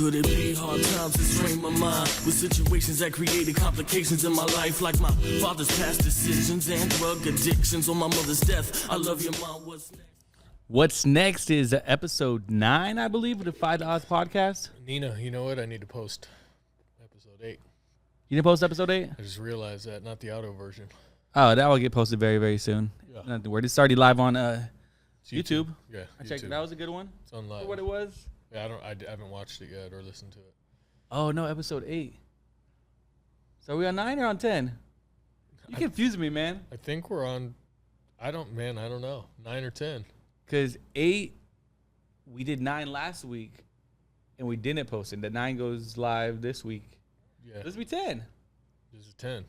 could it be hard times that strained my mind with situations that created complications in my life, like my father's past decisions and drug addictions on my mother's death? I love your mom. What's next is episode 9, I believe, of the Defy The Odds Podcast. Nina, you know what? I need to post episode 8. You didn't post episode 8? I just realized that, not the auto version. Oh, that will get posted very, very soon. Yeah. Not to worry. It's already live on YouTube. Yeah, I checked. That was a good one. It's on live. For what it was. Yeah, I haven't watched it yet or listened to it. Oh no, episode 8. So are we on 9 or on 10? You confuse me, man. I think we're on. I don't know. 9 or 10. Because 8, we did 9 last week, and we didn't post it. The 9 goes live this week. Yeah. This will be 10. This is 10.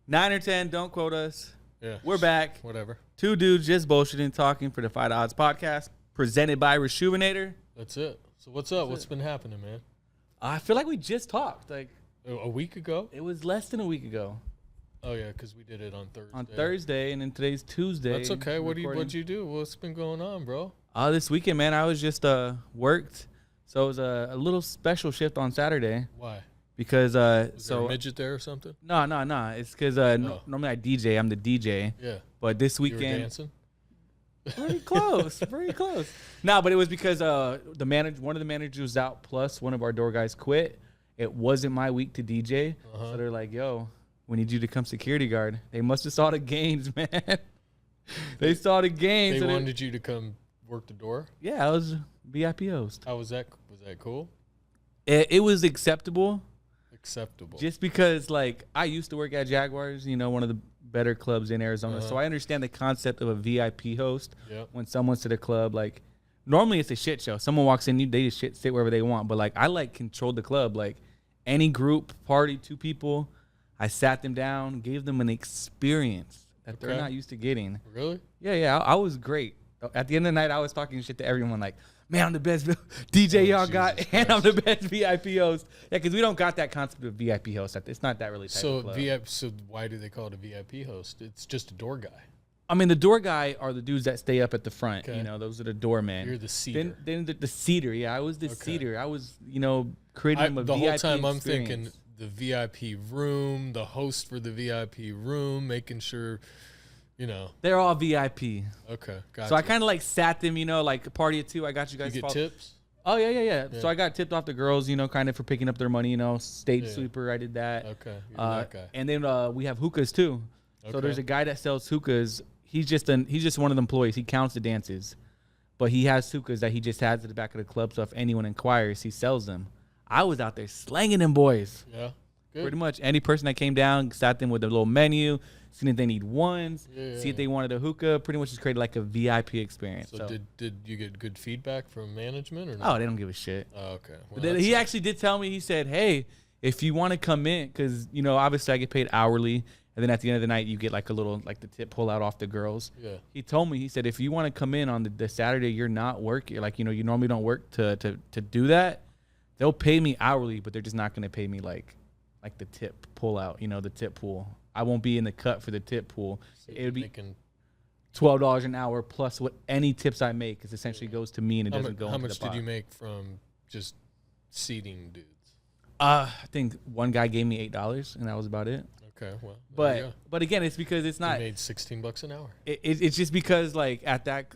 9 or 10. Don't quote us. Yeah. We're back. Whatever. 2 dudes just bullshitting, talking for the Defy The Odds Podcast, presented by Rejuvenator. That's it. So what's up? What's been happening, man? I feel like we just talked. Like a week ago? It was less than a week ago. Oh yeah, because we did it on Thursday. On Thursday, and then today's Tuesday. That's okay. What'd you do? What's been going on, bro? This weekend, man, I was just worked. So it was a little special shift on Saturday. Why? Because was there a midget there or something? No. It's because normally I DJ. I'm the DJ. Yeah. But this weekend, you were dancing? Pretty close. Pretty close. No, but it was because one of the managers was out, plus one of our door guys quit. It wasn't my week to DJ. So they're like, yo, we need you to come security guard. They must have saw the gains, man. They saw the gains. They wanted you to come work the door? Yeah, I was VIP host. How was that? Was that cool? It was acceptable. Acceptable. Just because, like, I used to work at Jaguars, one of the better clubs in Arizona. So I understand the concept of a VIP host. Yep. When someone's to the club. Like, normally it's a shit show. Someone walks in, they just sit wherever they want. But, like, I, control the club. Like, any group, party, 2 people, I sat them down, gave them an experience that they're not used to getting. Really? Yeah, I was great. At the end of the night, I was talking shit to everyone, like, man, I'm the best DJ y'all got, and I'm the best VIP host. Yeah, because we don't got that concept of VIP host. It's not that really type of club. So why do they call it a VIP host? It's just a door guy. I mean, the door guy are the dudes that stay up at the front. Okay. Those are the doormen. You're the seater. Then the seater. Yeah, I was the seater. I was, creating them a the VIP whole time experience. I'm thinking the VIP room, the host for the VIP room, making sure, They're all VIP. Okay, gotcha. So I kind of sat them, like a party of 2. I got you guys. You get tips? Oh, yeah. So I got tipped off the girls, kind of for picking up their money, stage sweeper. I did that. Okay, you're that guy. And then we have hookahs too. So there's a guy that sells hookahs. He's just one of the employees. He counts the dances, but he has hookahs that he just has at the back of the club. So if anyone inquires, he sells them. I was out there slanging them boys. Yeah, good. Pretty much any person that came down, sat them with a little menu, seen if they need ones, see if they wanted a hookah. Pretty much just created like a VIP experience. So did you get good feedback from management or Oh, not? they don't give a shit. Oh, okay. Well, he actually did tell me, he said, hey, if you want to come in, because, obviously I get paid hourly, and then at the end of the night, you get like a little, like the tip pull out off the girls. Yeah. He told me, he said, if you want to come in on the Saturday you're not working, like, you normally don't work to do that, they'll pay me hourly, but they're just not going to pay me like the tip pull out, the tip pool. I won't be in the cut for the tip pool. So it would be $12 an hour plus what any tips I make is essentially goes to me and it doesn't go into the pot. How much did you make from just seating dudes? I think one guy gave me $8 and that was about it. Okay, well, but again, it's because it's not. You made $16 an hour. It's just because at that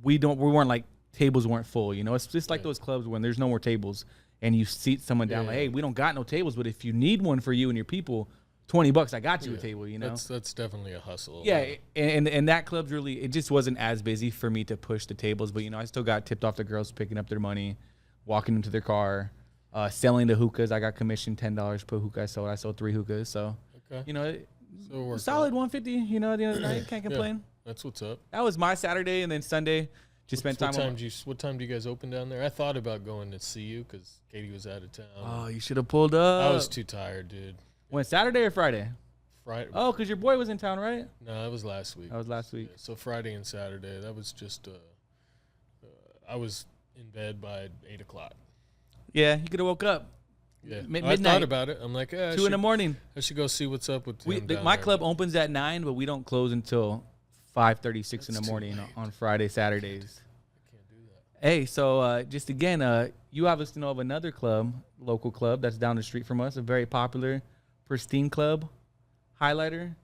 we weren't like tables weren't full. It's just like those clubs when there's no more tables and you seat someone down. Like, hey, we don't got no tables, but if you need one for you and your people, $20, I got you a table. That's definitely a hustle. Yeah, and that club's really, it just wasn't as busy for me to push the tables, but I still got tipped off the girls picking up their money, walking into their car, selling the hookahs. I got commissioned $10 per hookah I sold. I sold 3 hookahs, so solid $150. At the end of the night, can't complain. Yeah, that's what's up. That was my Saturday, and then Sunday just spent time. What time do you guys open down there? I thought about going to see you because Katie was out of town. Oh, you should have pulled up. I was too tired, dude. When, Saturday or Friday? Friday. Oh, because your boy was in town, right? No, that was last week. That was last week. Yeah, so Friday and Saturday. That was just. I was in bed by 8 o'clock. Yeah, you could have woke up. Yeah, midnight. I thought about it. I'm like, 2 in the morning. I should go see what's up with my club opens at 9, but we don't close until 5:36 in the morning on Friday, Saturdays. I can't do Hey, so just again, you obviously know of another club, local club that's down the street from us, a very popular, pristine club, Highlighter.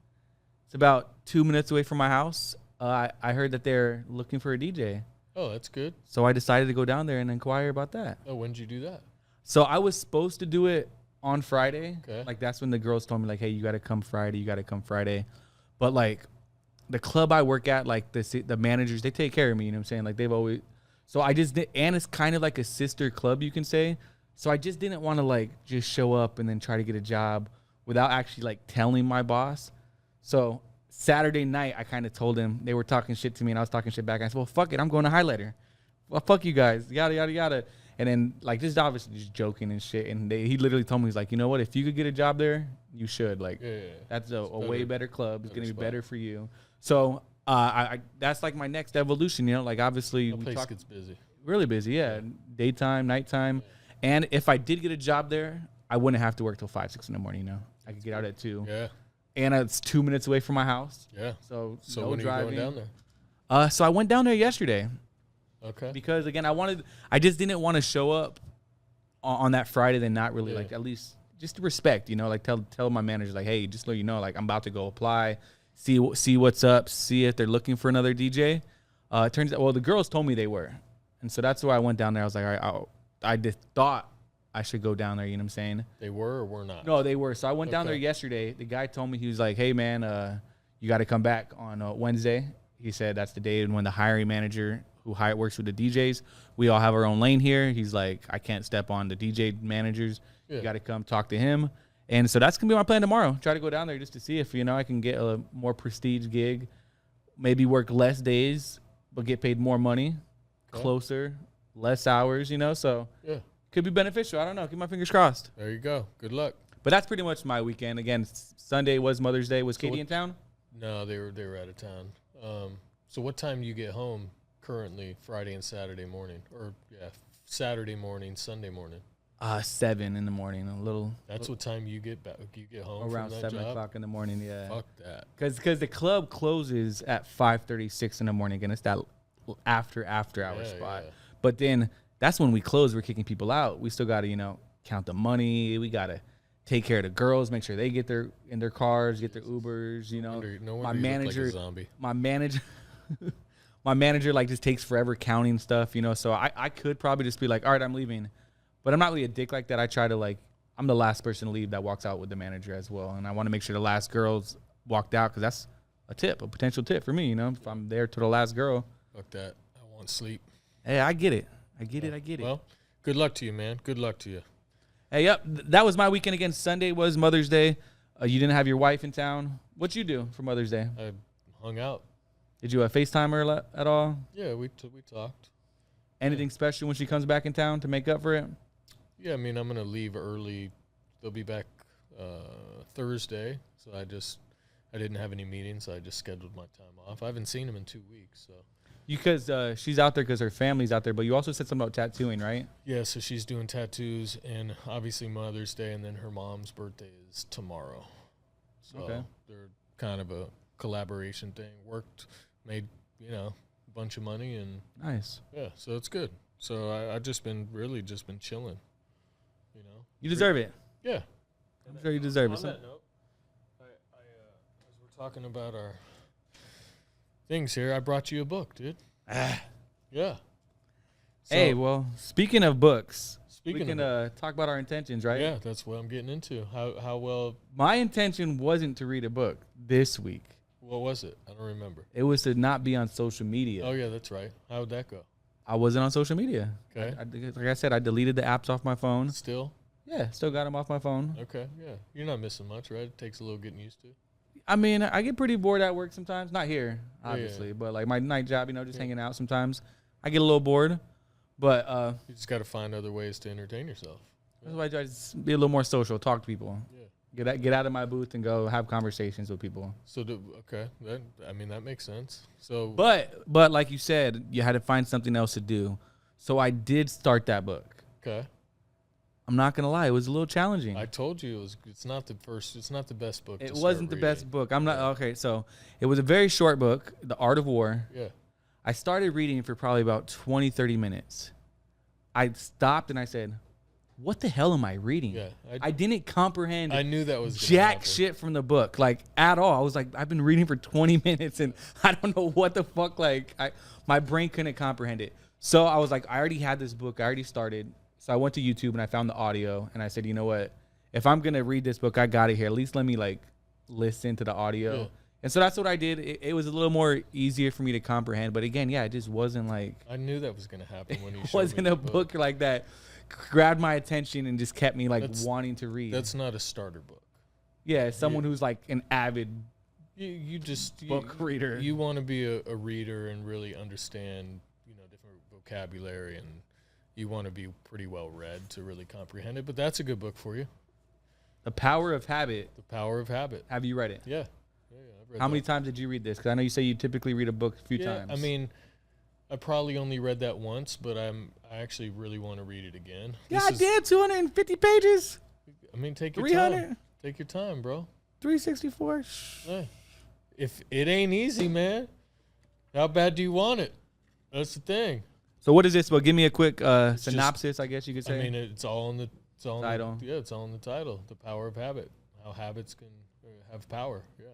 It's about 2 minutes away from my house. I heard that they're looking for a DJ. Oh, that's good. So I decided to go down there and inquire about that. Oh, when did you do that? So I was supposed to do it on Friday. Okay. Like, that's when the girls told me, like, hey, you got to come Friday. But, like, the club I work at, like, the managers, they take care of me, you know what I'm saying? Like, they've always... So I just did... And it's kind of like a sister club, you can say. So I just didn't want to, like, just show up and then try to get a job without actually, like, telling my boss. So Saturday night, I kind of told him, they were talking shit to me, and I was talking shit back. I said, well, fuck it, I'm going to Highlighter. Well, fuck you guys, yada, yada, yada. And then, like, just obviously just joking and shit. And he literally told me, he's like, you know what? If you could get a job there, you should. Like, that's a way better club. It's going to be better for you. So I that's, like, my next evolution, you know? Like, obviously. The place gets busy. Really busy, yeah. Daytime, nighttime. Yeah. And if I did get a job there, I wouldn't have to work till 5, 6 in the morning, you know? I could get out at 2. Yeah. And it's 2 minutes away from my house. Yeah. So no when driving. Are you going down there? So I went down there yesterday. Okay. Because, again, I just didn't want to show up on that Friday, then not really, like, at least just to respect, you know, like tell my manager, like, hey, just so you know, like, I'm about to go apply, see what's up, see if they're looking for another DJ. It turns out, well, the girls told me they were. And so that's why I went down there. I was like, all right, I just thought I should go down there, you know what I'm saying? They were or were not? No, they were. So I went down there yesterday. The guy told me, he was like, hey, man, you got to come back on Wednesday. He said that's the day when the hiring manager who works with the DJs, we all have our own lane here. He's like, I can't step on the DJ managers. You got to come talk to him. And so that's going to be my plan tomorrow. Try to go down there just to see if, you know, I can get a more prestige gig, maybe work less days, but get paid more money, closer, less hours, you know. So could be beneficial. I don't know. Keep my fingers crossed. There you go. Good luck. But that's pretty much my weekend. Again, Sunday was Mother's Day. Was Katie in town? No, they were out of town. So what time do you get home currently, Friday and Saturday morning? Or, Saturday morning, Sunday morning? 7 in the morning. That's what time you get back. You get home around from that 7 o'clock in the morning. Yeah. Fuck that. Because the club closes at 5:36 in the morning. Again, it's that after hour spot. Yeah. But then that's when we close. We're kicking people out. We still got to, you know, count the money. We got to take care of the girls, make sure they get in their cars, get their Ubers. You know, no wonder my you manager, look like a zombie. My manager like just takes forever counting stuff. You know, so I could probably just be like, all right, I'm leaving. But I'm not really a dick like that. I try to, like, I'm the last person to leave that walks out with the manager as well. And I want to make sure the last girls walked out because that's a potential tip for me, you know, if I'm there to the last girl. Fuck that. I want sleep. Hey, I get it. I get it. Well, good luck to you, man. Good luck to you. Hey, yep. That was my weekend again. Sunday was Mother's Day. You didn't have your wife in town. What'd you do for Mother's Day? I hung out. Did you FaceTime her at all? Yeah, we talked. Anything special when she comes back in town to make up for it? Yeah, I mean, I'm going to leave early. They'll be back Thursday, so I didn't have any meetings, so I just scheduled my time off. I haven't seen him in 2 weeks, so. Because she's out there because her family's out there, but you also said something about tattooing, right? Yeah, so she's doing tattoos, and obviously Mother's Day, and then her mom's birthday is tomorrow. So they're kind of a collaboration thing. Worked, made, you know, a bunch of money, and nice. Yeah, so it's good. So I've just been chilling. You know, you deserve it. Yeah, I'm sure you deserve it. On that note, as we're talking about our things here, I brought you a book, dude. Yeah. So, hey, well, speaking of books, we can talk about our intentions, right? Yeah, that's what I'm getting into. How well? My intention wasn't to read a book this week. What was it? I don't remember. It was to not be on social media. Oh yeah, that's right. How would that go? I wasn't on social media. Okay. Like I said, I deleted the apps off my phone. Still? Yeah, still got them off my phone. Okay, yeah. You're not missing much, right? It takes a little getting used to. I mean, I get pretty bored at work sometimes. Not here, obviously, but like my night job, you know, just hanging out sometimes. I get a little bored, but you just got to find other ways to entertain yourself. That's why I try to be a little more social, talk to people. Yeah. Get out of my booth and go have conversations with people. So that makes sense. So, but like you said, you had to find something else to do. So I did start that book. Okay. I'm not gonna lie, it was a little challenging. I told you it's not the best book. It wasn't the best book. I'm not okay. So it was a very short book, The Art of War. Yeah. I started reading for probably about 20, 30 minutes. I stopped and I said, what the hell am I reading? Yeah, I didn't comprehend I knew that was jack shit from the book, like, at all. I was like, I've been reading for 20 minutes and I don't know what the fuck, like, my brain couldn't comprehend it. So I was like, I already had this book. I already started. So I went to YouTube and I found the audio and I said, you know what? If I'm going to read this book, I got it here. At least let me, like, listen to the audio. Yeah. And so that's what I did. It was a little more easier for me to comprehend. But again, yeah, it just wasn't like... I knew that was going to happen when you showed me. It wasn't a book like that. Grabbed my attention and just kept me, like, wanting to read. That's not a starter book. Yeah, someone who's, like, an avid book reader. You want to be a reader and really understand, different vocabulary, and you want to be pretty well read to really comprehend it. But that's a good book for you. The Power of Habit. The Power of Habit. Have you read it? Yeah. How many times did you read this? Because I know you say you typically read a book a few times. I mean, I probably only read that once, but I actually really want to read it again. Yeah, I did. 250 pages. I mean, take your 300. time. Take your time, bro. 364. Yeah. If it ain't easy, man, how bad do you want it? That's the thing. So what is this? Well, give me a quick synopsis, I guess you could say. I mean, it's all in the title. It's all in the title. The Power of Habit. How habits can have power. Yeah.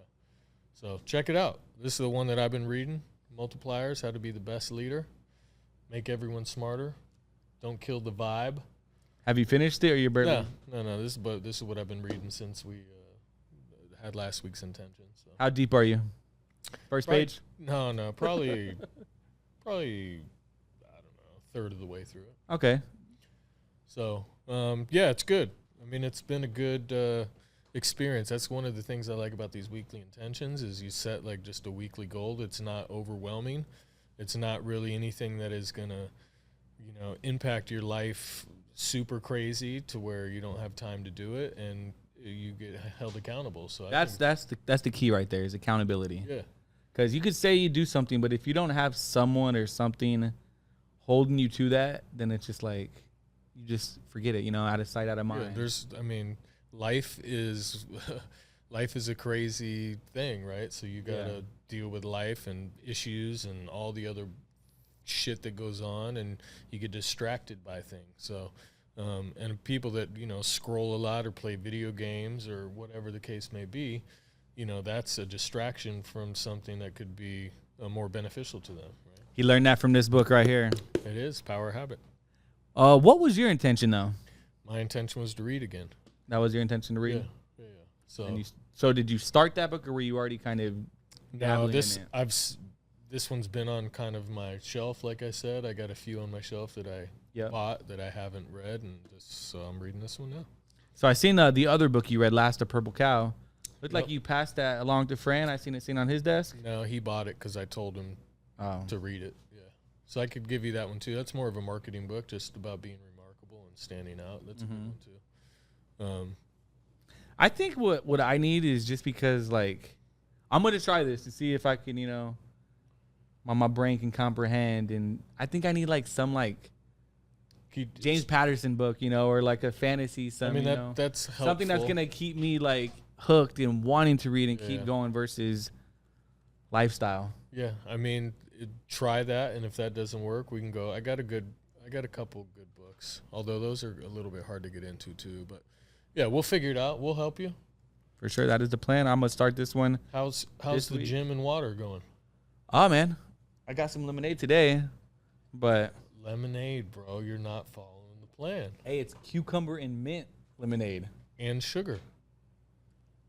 So check it out. This is the one that I've been reading. Multipliers, how to be the best leader. Make everyone smarter. Don't kill the vibe. Have you finished it or you're barely? No. This is what I've been reading since we had last week's intention. So. How deep are you? First page? No. Probably, I don't know, a third of the way through it. Okay. So, yeah, it's good. I mean, it's been a good experience. That's one of the things I like about these weekly intentions is you set like just a weekly goal. It's not overwhelming. It's not really anything that is going to, impact your life super crazy to where you don't have time to do it and you get held accountable. So that's the key right there is accountability. Yeah. Because you could say you do something, but if you don't have someone or something holding you to that, then it's just like you just forget it, out of sight, out of mind. Yeah, life is a crazy thing, right? So you got to deal with life and issues and all the other shit that goes on, and you get distracted by things. So, and people that, scroll a lot or play video games or whatever the case may be, that's a distraction from something that could be more beneficial to them, right? He learned that from this book right here. It is Power Habit. What was your intention, though? My intention was to read again. That was your intention to read? Yeah. So did you start that book, or were you already kind of dabbling in it? This one's been on kind of my shelf, like I said. I got a few on my shelf that I bought that I haven't read, and so I'm reading this one now. So I seen the other book you read, Last, A Purple Cow. Looked like you passed that along to Fran. I seen it sitting on his desk. No, he bought it because I told him to read it. Yeah, so I could give you that one too. That's more of a marketing book, just about being remarkable and standing out. That's a good one too. I think what I need is just because, like, I'm going to try this to see if I can, my brain can comprehend. And I think I need, like, some, like, James Patterson book, or, like, a fantasy, that's helpful. Something that's going to keep me, like, hooked and wanting to read and keep going versus lifestyle. Yeah, I mean, try that, and if that doesn't work, we can go. I got a couple good books, although those are a little bit hard to get into, too, but... Yeah, we'll figure it out. We'll help you. For sure. That is the plan. I'm going to start this one. How's the gym and water going? Oh, man. I got some lemonade today, but... Lemonade, bro. You're not following the plan. Hey, it's cucumber and mint lemonade. And sugar.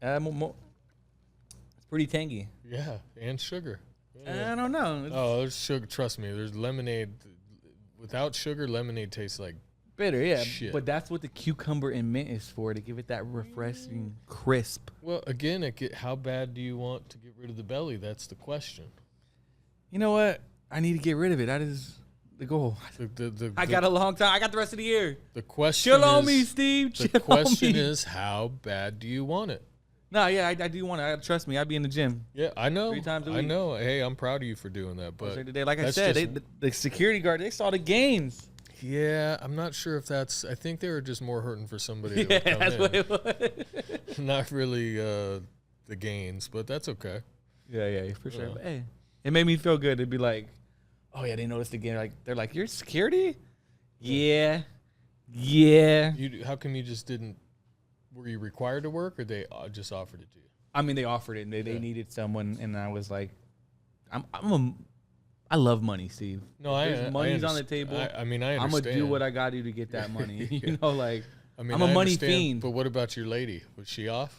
It's pretty tangy. Yeah, and sugar. Yeah. I don't know. There's sugar. Trust me, there's lemonade. Without sugar, lemonade tastes like bitter, yeah. shit. But that's what the cucumber and mint is for, to give it that refreshing crisp. Well, again, how bad do you want to get rid of the belly? That's the question. You know what? I need to get rid of it. That is the goal. I got a long time. I got the rest of the year. The question Chill on me, Steve. The question is, how bad do you want it? No, yeah, I do want it. Trust me, I'd be in the gym. Yeah, I know. 3 times a week. I know. Hey, I'm proud of you for doing that. But today, like I said, the security guard, they saw the gains. Yeah, I'm not sure if that's... I think they were just more hurting for somebody to come that's in. What it was. Not really the gains, but that's okay. Yeah, for sure. But hey, it made me feel good. It'd be like, oh yeah, they noticed again. Like they're like, you're security? Yeah. How come you just didn't? Were you required to work, or they just offered it to you? I mean, they offered it. And they needed someone, and I was like, I love money, Steve. No, money's on the table. I mean, I understand. I'm gonna do what I got to do to get that money. Yeah. You know, like I mean, I'm a money fiend. But what about your lady? Was she off?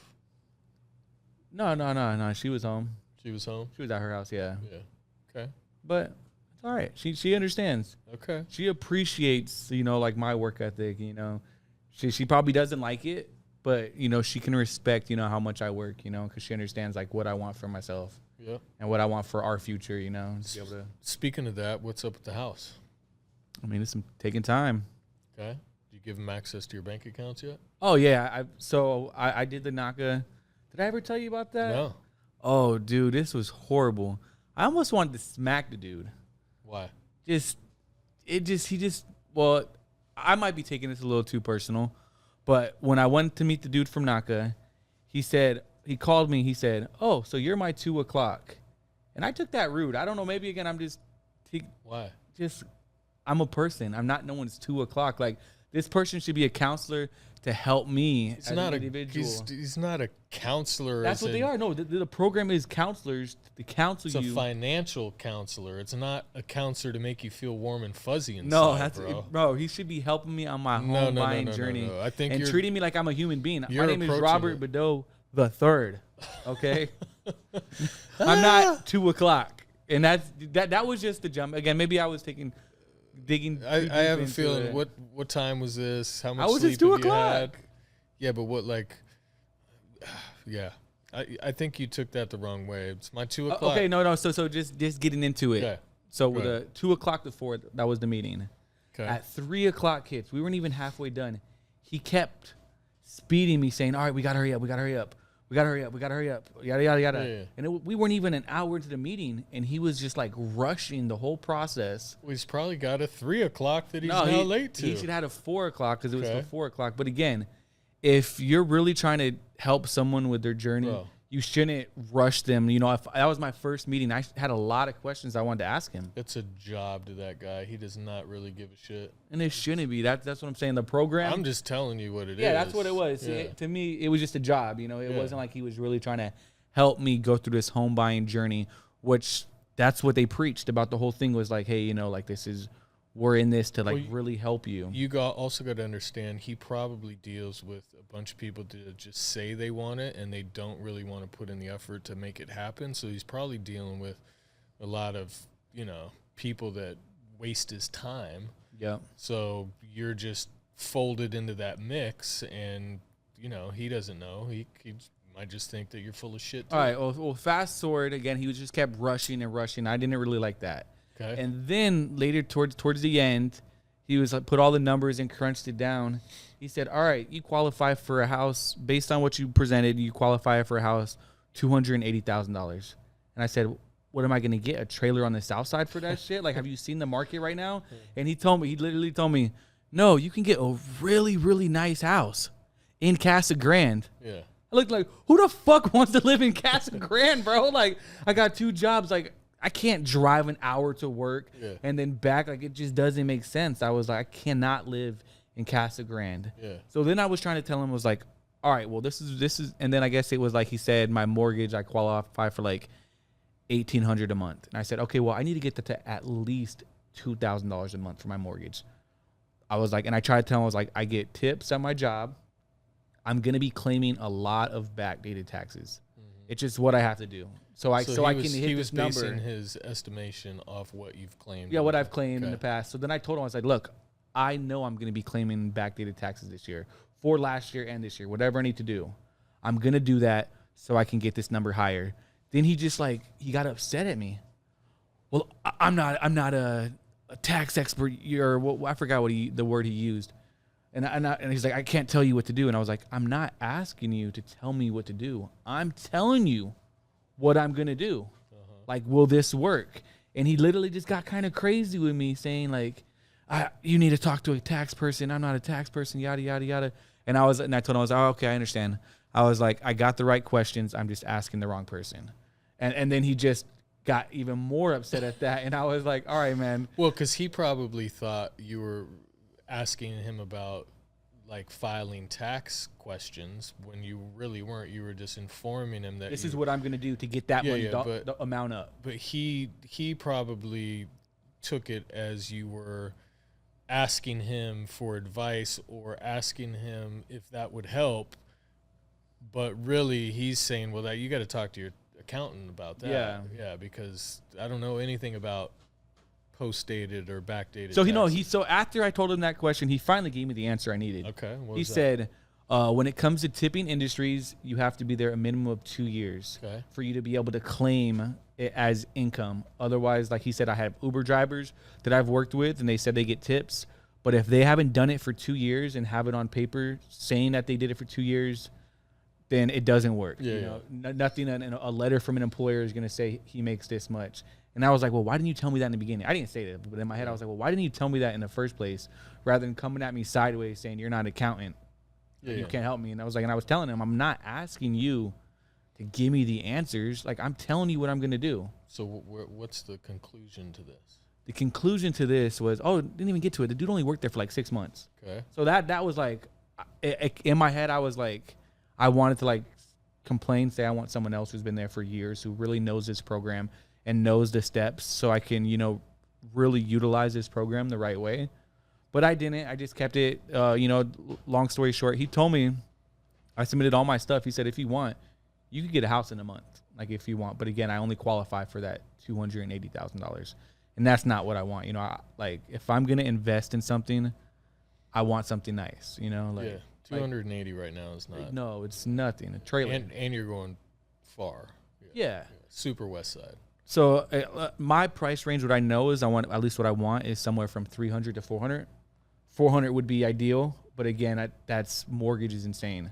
No. She was home. She was home. She was at her house. Yeah. Yeah. Okay. But it's all right. She understands. Okay. She appreciates, like my work ethic. She probably doesn't like it, but she can respect how much I work. Because she understands like what I want for myself. Yeah. And what I want for our future. To be able to. Speaking of that, what's up with the house? I mean, it's taking time. Okay. Do you give them access to your bank accounts yet? Oh yeah. I did the NACA. Did I ever tell you about that? No. Oh, dude, this was horrible. I almost wanted to smack the dude. Why? Well, I might be taking this a little too personal, but when I went to meet the dude from NACA, he called me, he said, oh, so you're my 2 o'clock. And I took that rude. I don't know, maybe again, Why? I'm a person. I'm not no one's 2 o'clock. Like, this person should be a counselor to help me as an individual. He's not a counselor. That's what they are. No, the program is counselors to counsel you. It's a financial counselor. It's not a counselor to make you feel warm and fuzzy inside, bro. He should be helping me on my home buying journey. No. I think and treating me like I'm a human being. My name is Robert Bedeau the Third. Okay, I'm not 2 o'clock, and that was just the jump. Again, maybe I was digging. I have a feeling. What time was this? How much I was sleep just 2 have you o'clock. had? Yeah, but what like? Yeah, I think you took that the wrong way. It's my 2 o'clock. Okay, no. So just getting into it. Okay. So with a 2 o'clock to 4, that was the meeting. Okay. At 3 o'clock hits, we weren't even halfway done. He kept speeding me, saying, "All right, we gotta hurry up. We gotta hurry up. We gotta hurry up. We gotta hurry up. Yada yada yada." Yeah. And we weren't even an hour into the meeting, and he was just like rushing the whole process. Well, he's probably got a 3 o'clock that he's now late to. He should have had a 4 o'clock because it was Okay. till 4 o'clock. But again, if you're really trying to help someone with their journey, Bro. you shouldn't rush them. If that was my first meeting, I had a lot of questions I wanted to ask him. It's a job to that guy. He does not really give a shit. And it shouldn't be. That's what I'm saying. The program. I'm just telling you what it is. Yeah, that's what it was. Yeah. To me, it was just a job. It wasn't like he was really trying to help me go through this home buying journey, which that's what they preached about. The whole thing was like, hey, like we're in this to really help you. You also got to understand, he probably deals with a bunch of people that just say they want it and they don't really want to put in the effort to make it happen. So he's probably dealing with a lot of, people that waste his time. Yeah. So you're just folded into that mix and, he doesn't know. He might just think that you're full of shit too. All right. Well, fast forward again. He just kept rushing and rushing. I didn't really like that. Okay. And then later towards the end, he was like, put all the numbers and crunched it down. He said, all right, you qualify for a house based on what you presented. You qualify for a house, $280,000. And I said, what am I going to get? A trailer on the south side for that shit? Like, have you seen the market right now? And he literally told me, no, you can get a really, really nice house in Casa Grande. Yeah. I looked like, who the fuck wants to live in Casa Grande, bro? Like, I got 2 jobs. Like, I can't drive an hour to work and then back. Like, it just doesn't make sense. I was like, I cannot live in Casa Grande. Yeah. So then I was trying to tell him, was like, all right, well, this is, and then I guess it was like he said, my mortgage, I qualify for like $1,800 a month. And I said, okay, well, I need to get that to at least $2,000 a month for my mortgage. I was like, and I tried to tell him, I was like, I get tips at my job. I'm going to be claiming a lot of backdated taxes. Mm-hmm. It's just what I have to do. So I can hit this number. He was basing his estimation off what you've claimed. Yeah, what I've claimed in the past. So then I told him, I was like, look, I know I'm going to be claiming backdated taxes this year for last year and this year, whatever I need to do. I'm going to do that so I can get this number higher. Then he just he got upset at me. Well, I'm not a tax expert. I forgot the word he used. And he's like, I can't tell you what to do. And I was like, I'm not asking you to tell me what to do. I'm telling you what I'm going to do. Uh-huh. Like, will this work? And he literally just got kind of crazy with me saying like, you need to talk to a tax person. I'm not a tax person, yada, yada, yada. And I told him, I was like, oh, okay, I understand. I was like, I got the right questions. I'm just asking the wrong person. And then he just got even more upset at that. And I was like, all right, man. Well, because he probably thought you were asking him about like filing tax questions when you really weren't. You were just informing him that this is what I'm going to do to get that money, the amount up. But he probably took it as you were asking him for advice or asking him if that would help. But really, he's saying, well, that you got to talk to your accountant about that. Yeah, because I don't know anything about post-dated or backdated. So so after I told him that question, he finally gave me the answer I needed. Okay. He said, when it comes to tipping industries, you have to be there a minimum of 2 years for you to be able to claim it as income. Otherwise, like he said, I have Uber drivers that I've worked with, and they said they get tips. But if they haven't done it for 2 years and have it on paper saying that they did it for 2 years, then it doesn't work. Nothing, a letter from an employer is going to say he makes this much. And I was like, well, why didn't you tell me that in the beginning? I didn't say that, but in my head, I was like, well, why didn't you tell me that in the first place rather than coming at me sideways saying you're not an accountant? You can't help me. And I was like, and I was telling him, I'm not asking you to give me the answers. Like, I'm telling you what I'm going to do. So what's the conclusion to this? The conclusion to this was, didn't even get to it. The dude only worked there for like 6 months. Okay. So that was like, in my head, I was like, I wanted to like complain, say I want someone else who's been there for years, who really knows this program and knows the steps, so I can, really utilize this program the right way. But I didn't. I just kept it, long story short, he told me, I submitted all my stuff. He said, if you want, you could get a house in a month, like if you want. But again, I only qualify for that $280,000. And that's not what I want. If I'm going to invest in something, I want something nice, 280 right now is not. No, it's nothing. A trailer. And you're going far. Yeah. Super west side. So my price range, what I know is at least what I want is somewhere from 300 to 400. 400 would be ideal. But again, that's mortgage is insane.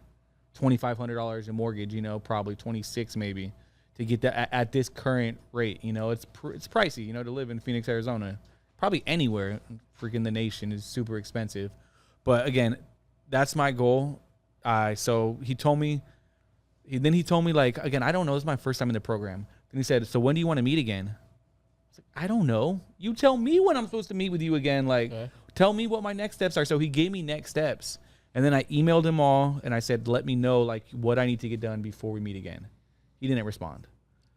$2,500 in mortgage, probably 26 maybe to get that at this current rate. It's pricey, to live in Phoenix, Arizona. Probably anywhere freaking the nation is super expensive. But again, that's my goal. So he told me, like, again, I don't know. This is my first time in the program. Then he said, so when do you want to meet again? I was like, I don't know. You tell me when I'm supposed to meet with you again. Like, tell me what my next steps are. So he gave me next steps. And then I emailed him all, and I said, let me know, like, what I need to get done before we meet again. He didn't respond.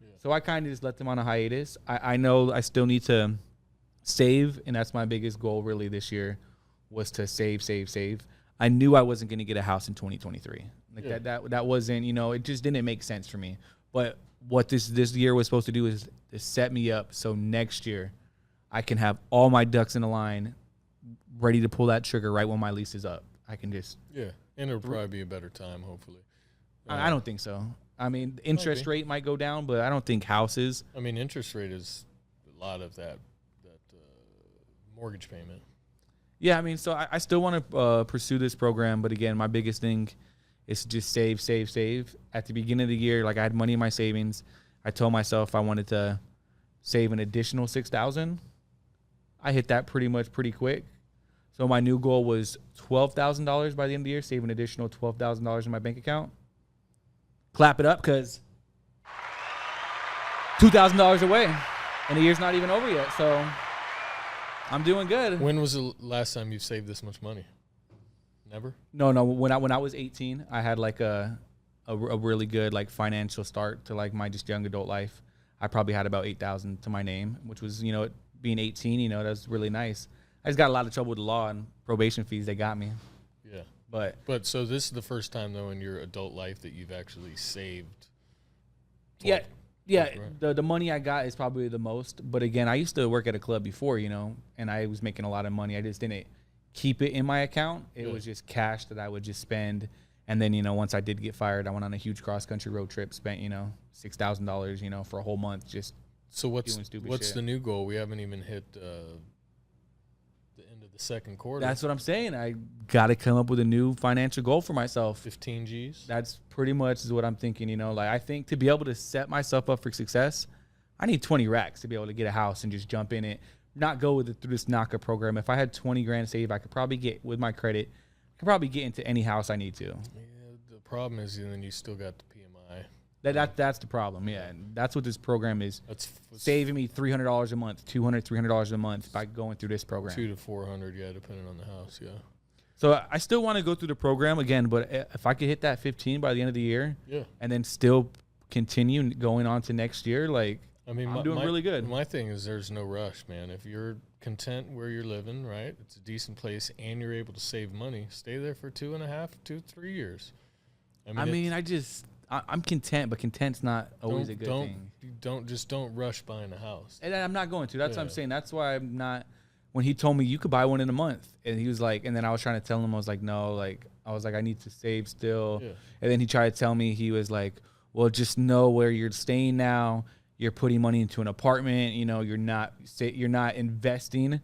Yeah. So I kind of just left him on a hiatus. I know I still need to save, and that's my biggest goal really this year was to save. I knew I wasn't going to get a house in 2023. That wasn't, it just didn't make sense for me. But what this year was supposed to do is to set me up so next year I can have all my ducks in a line ready to pull that trigger right when my lease is up. I can just... Yeah, and it'll probably be a better time, hopefully. I don't think so. I mean, interest rate might go down, but I don't think houses... I mean, interest rate is a lot of that mortgage payment. Yeah, I mean, so I still want to pursue this program, but again, my biggest thing is to just save. At the beginning of the year, like I had money in my savings. I told myself I wanted to save an additional $6,000. I hit that pretty quick. So my new goal was $12,000 by the end of the year, save an additional $12,000 in my bank account. Clap it up, because $2,000 away, and the year's not even over yet. So I'm doing good. When was the last time you saved this much money? Never? No. When I was 18, I had like a really good like financial start to like my just young adult life. I probably had about $8,000 to my name, which was, being 18, that was really nice. I just got a lot of trouble with the law and probation fees. They got me. Yeah. But so this is the first time though in your adult life that you've actually saved. Yeah. The money I got is probably the most. But again, I used to work at a club before, and I was making a lot of money. I just didn't keep it in my account. It was just cash that I would just spend. And then, once I did get fired, I went on a huge cross country road trip, spent, $6,000, for a whole month just So what's shit. The new goal? We haven't even hit the end of the second quarter. That's what I'm saying. I got to come up with a new financial goal for myself. 15 G's? That's pretty much is what I'm thinking, Like, I think to be able to set myself up for success, I need 20 racks to be able to get a house and just jump in it, not go through this NACA program. If I had 20 grand saved, I could probably get, with my credit, I could probably get into any house I need to. Yeah, the problem is then you still got the PMI. That's the problem. Yeah, and that's what this program is. That's saving me $300 a month, $300 a month by going through this program. 200 to 400, yeah, depending on the house, yeah. So I still want to go through the program again, but if I could hit that 15 by the end of the year, and then still continue going on to next year, like, I mean, I'm doing really good. My thing is there's no rush, man. If you're content where you're living, right, it's a decent place, and you're able to save money, stay there for 2.5, 3 years. I'm content, but content's not always a good thing. Don't rush buying a house. And I'm not going to. That's what I'm saying. That's why I'm not. When he told me you could buy one in a month, and he was like, and then I was trying to tell him, I was like, no, like I was like, I need to save still. Yeah. And then he tried to tell me, he was like, well, just know where you're staying now. You're putting money into an apartment. You know, you're not investing.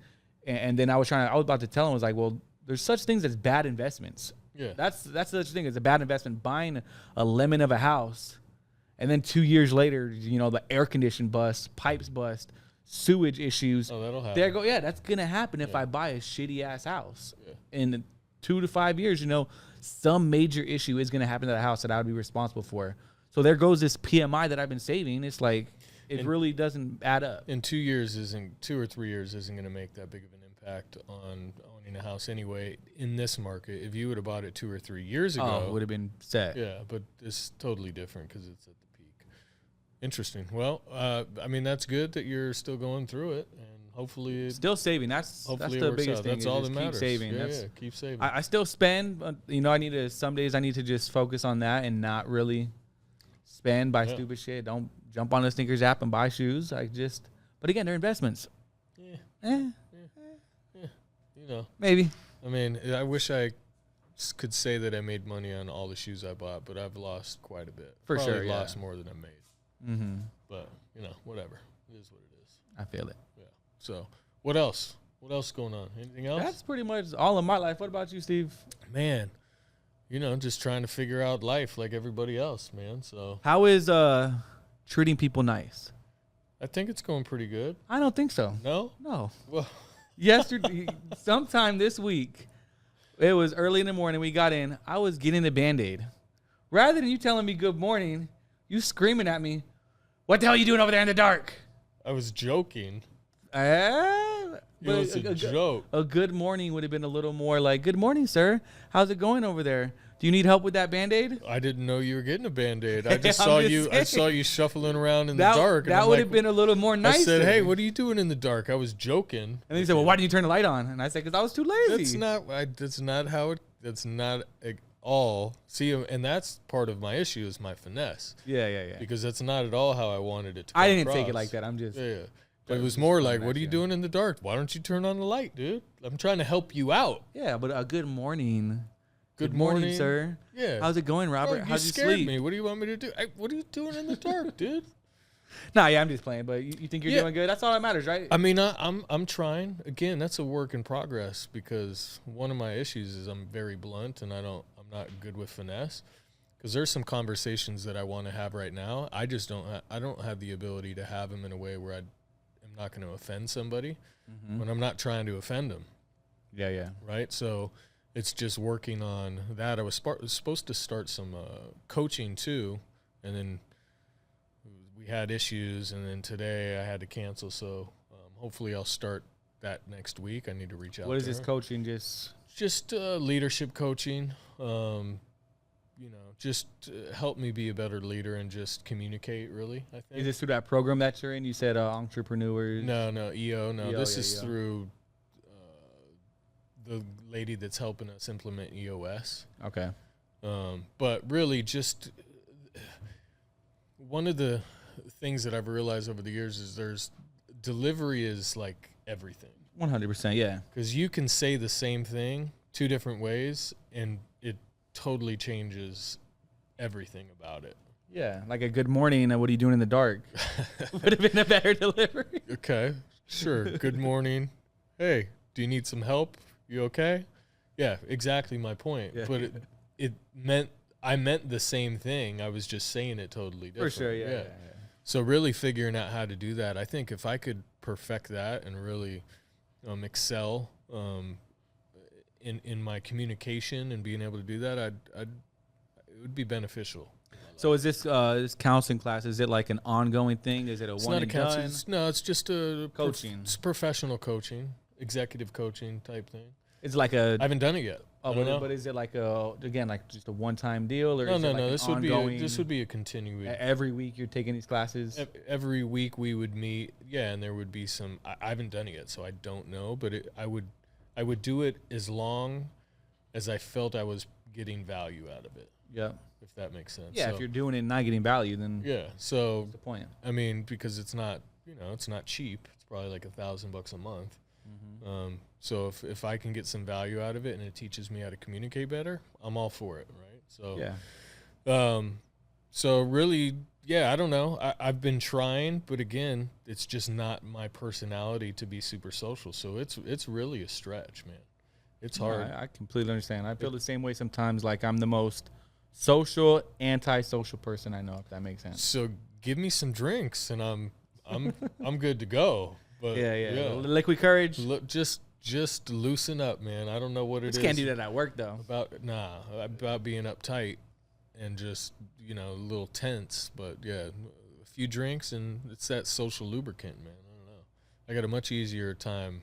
And then I was about to tell him, I was like, well, there's such things as bad investments. Yeah, that's such a thing. It's a bad investment buying a lemon of a house, and then 2 years later, you know, the air condition busts, pipes bust, sewage issues. Oh, that'll happen. That's gonna happen if I buy a shitty ass house. Yeah. In 2 to 5 years, you know, some major issue is gonna happen to the house that I would be responsible for. So there goes this PMI that I've been saving. It's like it really doesn't add up. In 2 years 2 or 3 years isn't gonna make that big of an impact on owning a house anyway in this market. If you would have bought it 2 or 3 years ago, it would have been set. Yeah, but it's totally different because it's at the peak. Interesting. Well, I mean, that's good that you're still going through it, and hopefully still saving. That's the biggest thing. That's all that matters. Keep saving. Yeah, keep saving. I still spend, but you know, some days I need to just focus on that and not really spend by stupid shit. Don't jump on the Sneakers app and buy shoes. But again, they're investments. Yeah. You know, maybe. I mean, I wish I could say that I made money on all the shoes I bought, but I've lost quite a bit. Probably lost more than I made. Mm-hmm. But, you know, whatever. It is what it is. I feel it. Yeah. So, what else? What else going on? Anything else? That's pretty much all of my life. What about you, Steve? Man, you know, just trying to figure out life like everybody else, man. So, how is treating people nice? I think it's going pretty good. I don't think so. No? No. Well, yesterday, sometime this week, it was early in the morning. We got in. I was getting the Band-Aid. Rather than you telling me good morning, you screaming at me, what the hell are you doing over there in the dark? I was joking. It was a joke. A good morning would have been a little more like, good morning, sir. How's it going over there? Do you need help with that Band-Aid? I didn't know you were getting a Band-Aid. I just saw you. I saw you shuffling around in the dark. That would have been a little more nice. I said, "Hey, what are you doing in the dark?" I was joking. And then he said, "Well, why didn't you turn the light on?" And I said, "Because I was too lazy." That's not how it. That's not at all. See, and that's part of my issue is my finesse. Yeah. Because that's not at all how I wanted it to. I didn't take it like that. I'm just. Yeah. But it was more like, "What are you doing in the dark? Why don't you turn on the light, dude? I'm trying to help you out." Yeah, but a good morning. Good morning, sir. Yeah. How's it going, Robert? How'd you sleep? Me. What do you want me to do? What are you doing in the dark, dude? I'm just playing. But you think you're doing good? That's all that matters, right? I mean, I'm trying. Again, that's a work in progress because one of my issues is I'm very blunt and I'm not good with finesse. Because there's some conversations that I want to have right now. I just don't have the ability to have them in a way where I'm not going to offend somebody when I'm not trying to offend them. Yeah. Right. So. It's just working on that. I was supposed to start some coaching too, and then we had issues, and then today I had to cancel. So hopefully I'll start that next week. I need to reach out. What is this coaching? Just leadership coaching. Just help me be a better leader and just communicate. Really, I think. Is this through that program that you're in? You said entrepreneurs. No, EO. No, this is through. The lady that's helping us implement EOS. Okay. But really just one of the things that I've realized over the years is delivery is like everything. 100%, yeah. Because you can say the same thing 2 different ways and it totally changes everything about it. Yeah, like a good morning, what are you doing in the dark? Would have been a better delivery. Okay, sure. Good morning. Hey, do you need some help? You okay? Yeah, exactly my point. Yeah. But I meant the same thing. I was just saying it totally different. For sure, yeah. So really figuring out how to do that. I think if I could perfect that and really excel in my communication and being able to do that, it would be beneficial. So is this counseling class? Is it like an ongoing thing? Is it a one and done? No, it's just a Coaching. It's professional coaching, executive coaching type thing. It's like a. I haven't done it yet. Oh, but is it like like just a one-time deal, or is it like This would be a continuing. Every week you're taking these classes. Every week we would meet, and there would be some. I haven't done it yet, so I don't know. But I would do it as long as I felt I was getting value out of it. Yeah, if that makes sense. Yeah, if you're doing it and not getting value, then So what's the point? I mean, because it's not it's not cheap. It's probably like $1,000 a month. Mm-hmm. So if I can get some value out of it and it teaches me how to communicate better, I'm all for it, right? So so really, I don't know. I've been trying, but again, it's just not my personality to be super social. So it's really a stretch, man. It's hard. I completely understand. I feel the same way sometimes. Like I'm the most social, anti-social person I know, if that makes sense. So give me some drinks and I'm good to go. But liquid courage. Look, just loosen up, man. I don't know what it is. Just can't do that at work though. About being uptight and just a little tense. But a few drinks and it's that social lubricant, man. I don't know. I got a much easier time,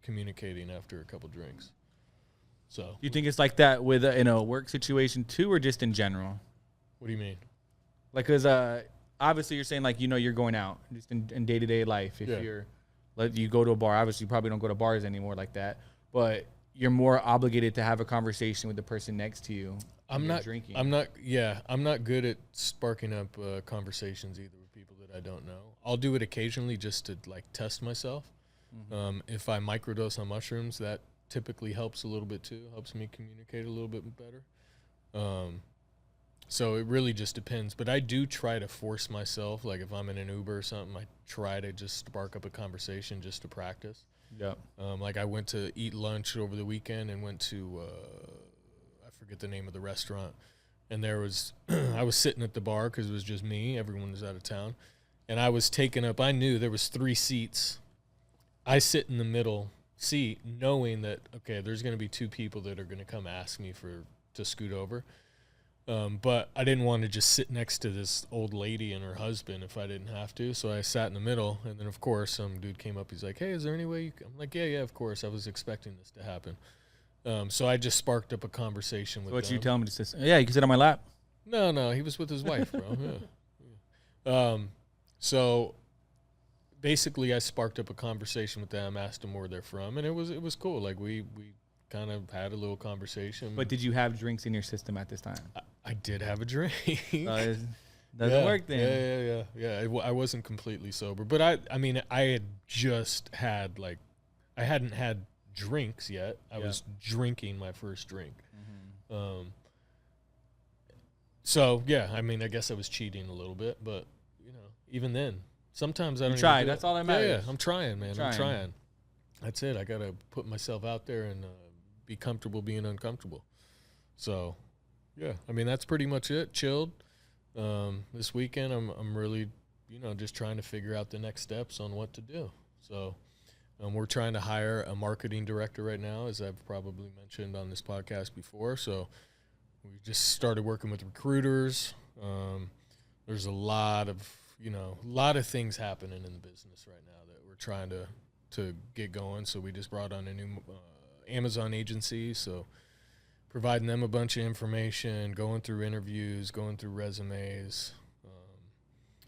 communicating after a couple drinks. So you think it's like that with in a work situation too, or just in general? What do you mean? Like, cause obviously you're saying like you're going out just in day-to-day life. If you go to a bar, obviously you probably don't go to bars anymore like that, but you're more obligated to have a conversation with the person next to you. I'm not drinking. I'm not good at sparking up conversations either with people that I don't know. I'll do it occasionally just to like test myself. Mm-hmm. If I microdose on mushrooms, that typically helps a little bit too. Helps me communicate a little bit better. So it really just depends. But I do try to force myself. Like if I'm in an Uber or something, I try to just spark up a conversation just to practice. Yeah. Like I went to eat lunch over the weekend and went to I forget the name of the restaurant. And there was I was sitting at the bar because it was just me. Everyone was out of town. And I was taking up. I knew there was 3 seats. I sit in the middle seat knowing that, okay, there's going to be 2 people that are going to come ask me to scoot over. But I didn't want to just sit next to this old lady and her husband if I didn't have to. So I sat in the middle. And then, of course, some dude came up. He's like, hey, is there any way you can? I'm like, yeah, of course. I was expecting this to happen. So I just sparked up a conversation with them. What you tell me to sit? Yeah, you can sit on my lap. No, he was with his wife, bro. Yeah. So basically I sparked up a conversation with them, asked them where they're from, and it was cool. Like we kind of had a little conversation. But did you have drinks in your system at this time? I did have a drink. Doesn't work then. Yeah. I wasn't completely sober, but I mean I had just had I hadn't had drinks yet. I was drinking my first drink. Mm-hmm. So yeah, I mean I guess I was cheating a little bit, but even then. Sometimes I don't try. even do That's all that matters. Yeah, I'm trying, man. I'm trying. That's it. I got to put myself out there and be comfortable being uncomfortable. So, yeah. I mean, that's pretty much it. Chilled. This weekend, I'm really, just trying to figure out the next steps on what to do. So, we're trying to hire a marketing director right now, as I've probably mentioned on this podcast before. So, we just started working with recruiters. There's a lot of things happening in the business right now that we're trying to get going. So we just brought on a new Amazon agency. So providing them a bunch of information, going through interviews, going through resumes.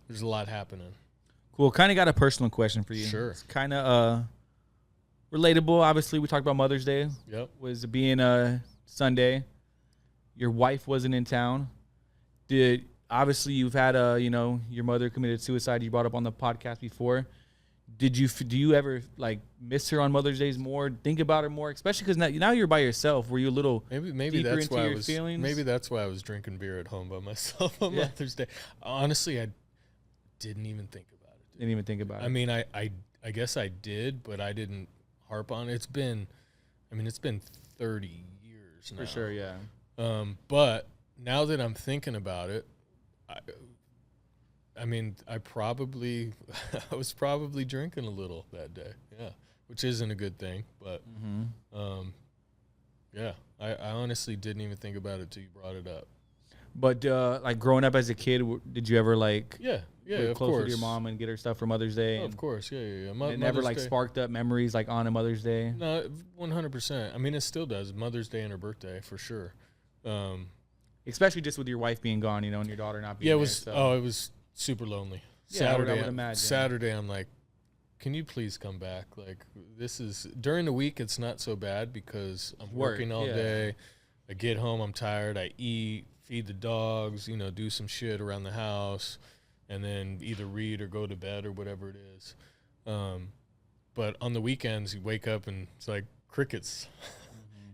There's a lot happening. Cool. Kind of got a personal question for you. Sure. It's kind of relatable. Obviously, we talked about Mother's Day. Yep. Was being Sunday. Your wife wasn't in town. Obviously, you've had your mother committed suicide. You brought up on the podcast before. Do you ever miss her on Mother's Days more? Think about her more, especially because now you're by yourself. Were you a little maybe deeper that's into why your feelings? Maybe that's why I was drinking beer at home by myself on Mother's Day. Honestly, I didn't even think about it. Didn't even think about it. I mean, I guess I did, but I didn't harp on it. It's been 30 years now. For sure, yeah. But now that I'm thinking about it. I was probably drinking a little that day, which isn't a good thing, but I honestly didn't even think about it till you brought it up. But like growing up as a kid, did you ever like get close with your mom and get her stuff for Mother's Day? Of course, yeah. It never like sparked up memories like on a Mother's Day. No, 100%. I mean, it still does. Mother's Day and her birthday for sure. Especially just with your wife being gone, you know, and your daughter not being it there. was. So. It was super lonely. Yeah, I would imagine. Saturday, I'm like, can you please come back? Like, this is during the week. It's not so bad because I'm working all day. I get home, I'm tired. I eat, feed the dogs, you know, do some shit around the house, and then either read or go to bed or whatever it is. But on the weekends, you wake up and it's like crickets.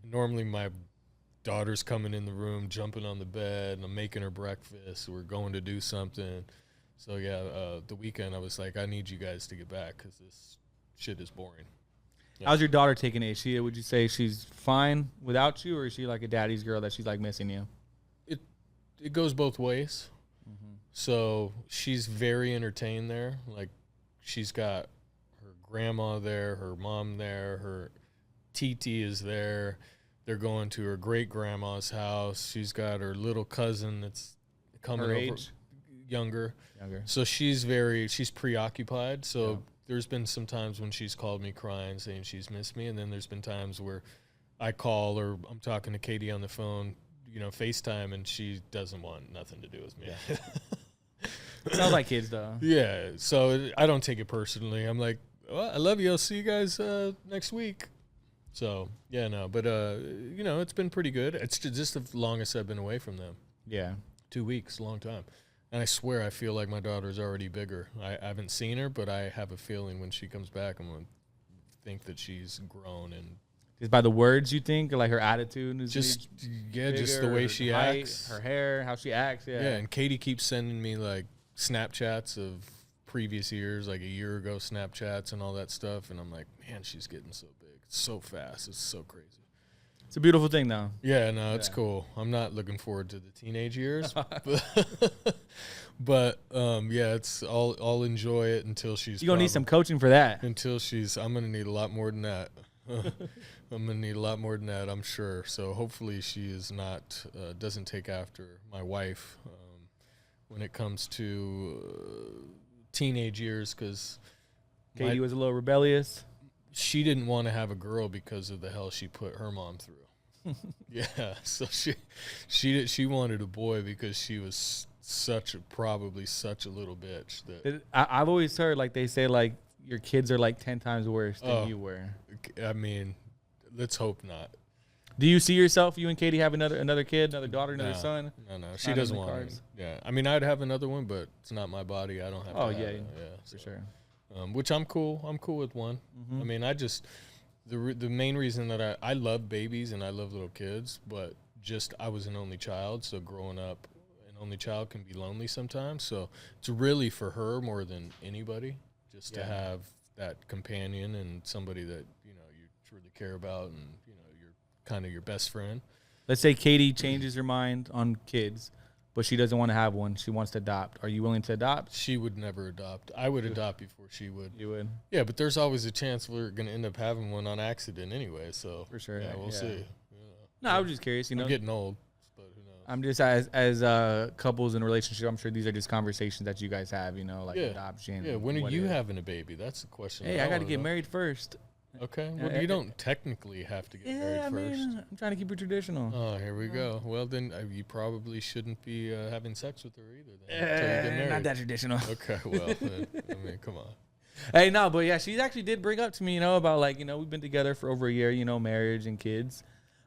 Normally, my daughter's coming in the room, jumping on the bed, and I'm making her breakfast. We're going to do something. So, the weekend I was like, I need you guys to get back because this shit is boring. Yeah. How's your daughter taking it? Would you say she's fine without you, or is she like a daddy's girl that she's like missing you? It goes both ways. So she's very entertained there. Like, she's got her grandma there, her mom there, her TT is there. They're going to her great-grandma's house. She's got her little cousin that's coming over. Age? Younger. So she's preoccupied. So there's been some times when she's called me crying, saying she's missed me. And then there's been times where I call or I'm talking to Katie on the phone, you know, FaceTime, and she doesn't want nothing to do with me. Yeah. Sounds like kids, though. Yeah. So I don't take it personally. I'm like, well, I love you. I'll see you guys next week. So, yeah, no. But, you know, it's been pretty good. It's just the longest I've been away from them. Yeah. 2 weeks, long time. And I swear I feel like my daughter's already bigger. I haven't seen her, but I have a feeling when she comes back, I'm going to think that she's grown. And just by the words you think, or like her attitude? Is just bigger, just the way she height, acts. Her hair, how she acts, Yeah, and Katie keeps sending me, like, Snapchats of previous years, like a year ago Snapchats and all that stuff. And I'm like, man, she's getting so big. It's so fast. It's so crazy. It's a beautiful thing, though. Yeah, no, it's cool. I'm not looking forward to the teenage years, but it's I'll enjoy it until she's. You're gonna need some coaching for that. I'm gonna need a lot more than that. I'm gonna need a lot more than that, I'm sure. So hopefully she is not doesn't take after my wife when it comes to teenage years, because Katie was a little rebellious. She didn't want to have a girl because of the hell she put her mom through. Yeah, so she wanted a boy because she was probably such a little bitch. That I've always heard, like, they say, like, your kids are like 10 times worse than you were. I mean, let's hope not. Do you see yourself, you and Katie, have another kid, another daughter, another son? No, she doesn't want it. Yeah, I mean, I'd have another one, but it's not my body. I don't have. Oh, to yeah, have it. for sure. Which I'm cool. I'm cool with one. I mean, the main reason that I love babies and I love little kids, but just I was an only child, so growing up an only child can be lonely sometimes. So it's really for her more than anybody, just to have that companion and somebody that, you know, you truly care about, and, you know, you're kind of your best friend. Let's say Katie changes her mind on kids, but she doesn't want to have one. She wants to adopt. Are you willing to adopt? She would never adopt. I would adopt before she would. You would? Yeah, but there's always a chance we're going to end up having one on accident anyway. So for sure. Yeah, we'll see. You know. No, I was just curious. You know, I'm getting old, but who knows? I'm just as couples in a relationship. I'm sure these are just conversations that you guys have. You know, like adoption. Yeah. When are you having a baby? That's the question. Hey, I got to get married first. Okay. Well, you don't technically have to get married first. I'm trying to keep it traditional. Oh, here we go. Well, then you probably shouldn't be having sex with her either. Then, until you get married. Not that traditional. Okay. Well, then, I mean, come on. Hey, no, but yeah, she actually did bring up to me, you know, about, like, you know, we've been together for over a year, you know, marriage and kids.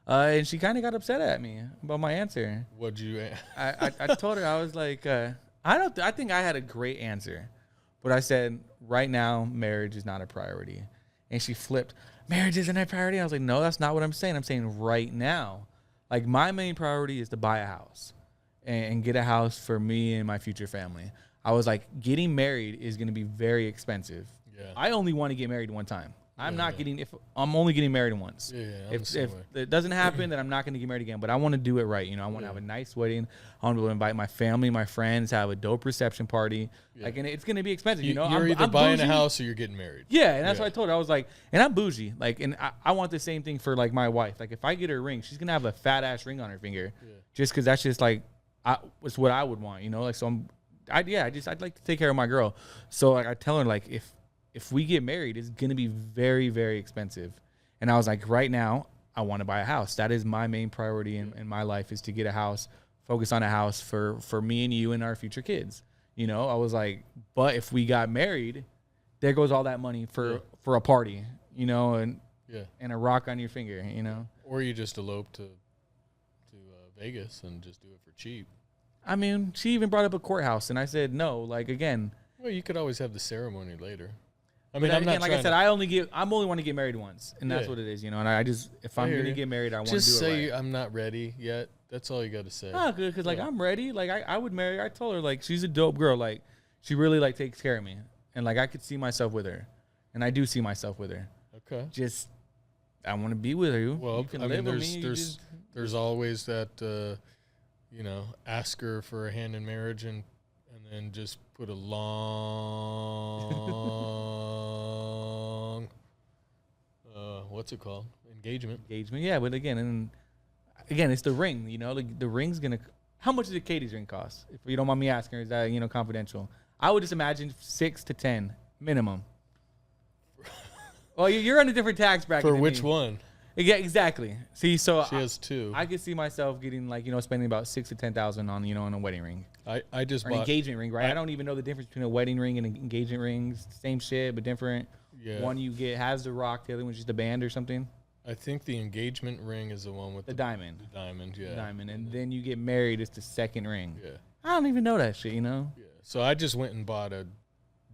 And she kind of got upset at me about my answer. What'd you? I told her, I was like, I think I had a great answer, but I said, right now, marriage is not a priority. And she flipped, marriage isn't a priority. I was like, no, that's not what I'm saying. I'm saying right now. Like, my main priority is to buy a house and get a house for me and my future family. I was like, getting married is going to be very expensive. Yeah. I only want to get married one time. I'm only getting married once. If it doesn't happen, then I'm not going to get married again. But I want to do it right. You know, I want to have a nice wedding. I want to invite my family, my friends, have a dope reception party. Like, and it's going to be expensive. You know, you're either buying a house or you're getting married. Yeah, and that's what I told her. I was like, and I'm bougie. Like, and I want the same thing for, like, my wife. Like, if I get her a ring, she's going to have a fat ass ring on her finger, just because that's just like, it's what I would want, you know, like, so I'd like to take care of my girl. So like I tell her, like, if we get married, it's going to be very, very expensive. And I was like, right now I want to buy a house. That is my main priority in my life, is to get a house, focus on a house for me and you and our future kids. You know, I was like, but if we got married, there goes all that money for a party, you know, and a rock on your finger, you know. Or you just elope to Vegas and just do it for cheap. I mean, she even brought up a courthouse, and I said no. Like, again, well, you could always have the ceremony later. I mean, again, like I said, I only want to get married once, and that's what it is, you know. And I just, if I'm gonna get married, I want to do it just say right. I'm not ready yet. That's all you got to say. Oh, good, because like I'm ready. Like I would marry her. I told her, like, she's a dope girl. Like, she really like takes care of me, and like I could see myself with her, and I do see myself with her. Okay. Just I want to be with her. Well, you can I mean, live with me, there's always that, you know, ask her for a hand in marriage and then just put a long, what's it called? Engagement, yeah. But again, it's the ring. You know, the ring's gonna. How much does a Katie's ring cost? If you don't mind me asking, is that, you know, confidential? I would just imagine 6 to 10 minimum. Well, you're on a different tax bracket. For which one? Yeah, exactly. See, so she has 2. I could see myself getting, like, you know, spending about 6 to 10,000 on, you know, on a wedding ring. I just or bought an engagement ring, right? I don't even know the difference between a wedding ring and an engagement ring. Same shit, but different. Yeah. One you get has the rock, the other one's just a band or something. I think the engagement ring is the one with the diamond. The diamond, yeah. The diamond, and then you get married. It's the second ring. Yeah. I don't even know that shit, you know. Yeah. So I just went and bought a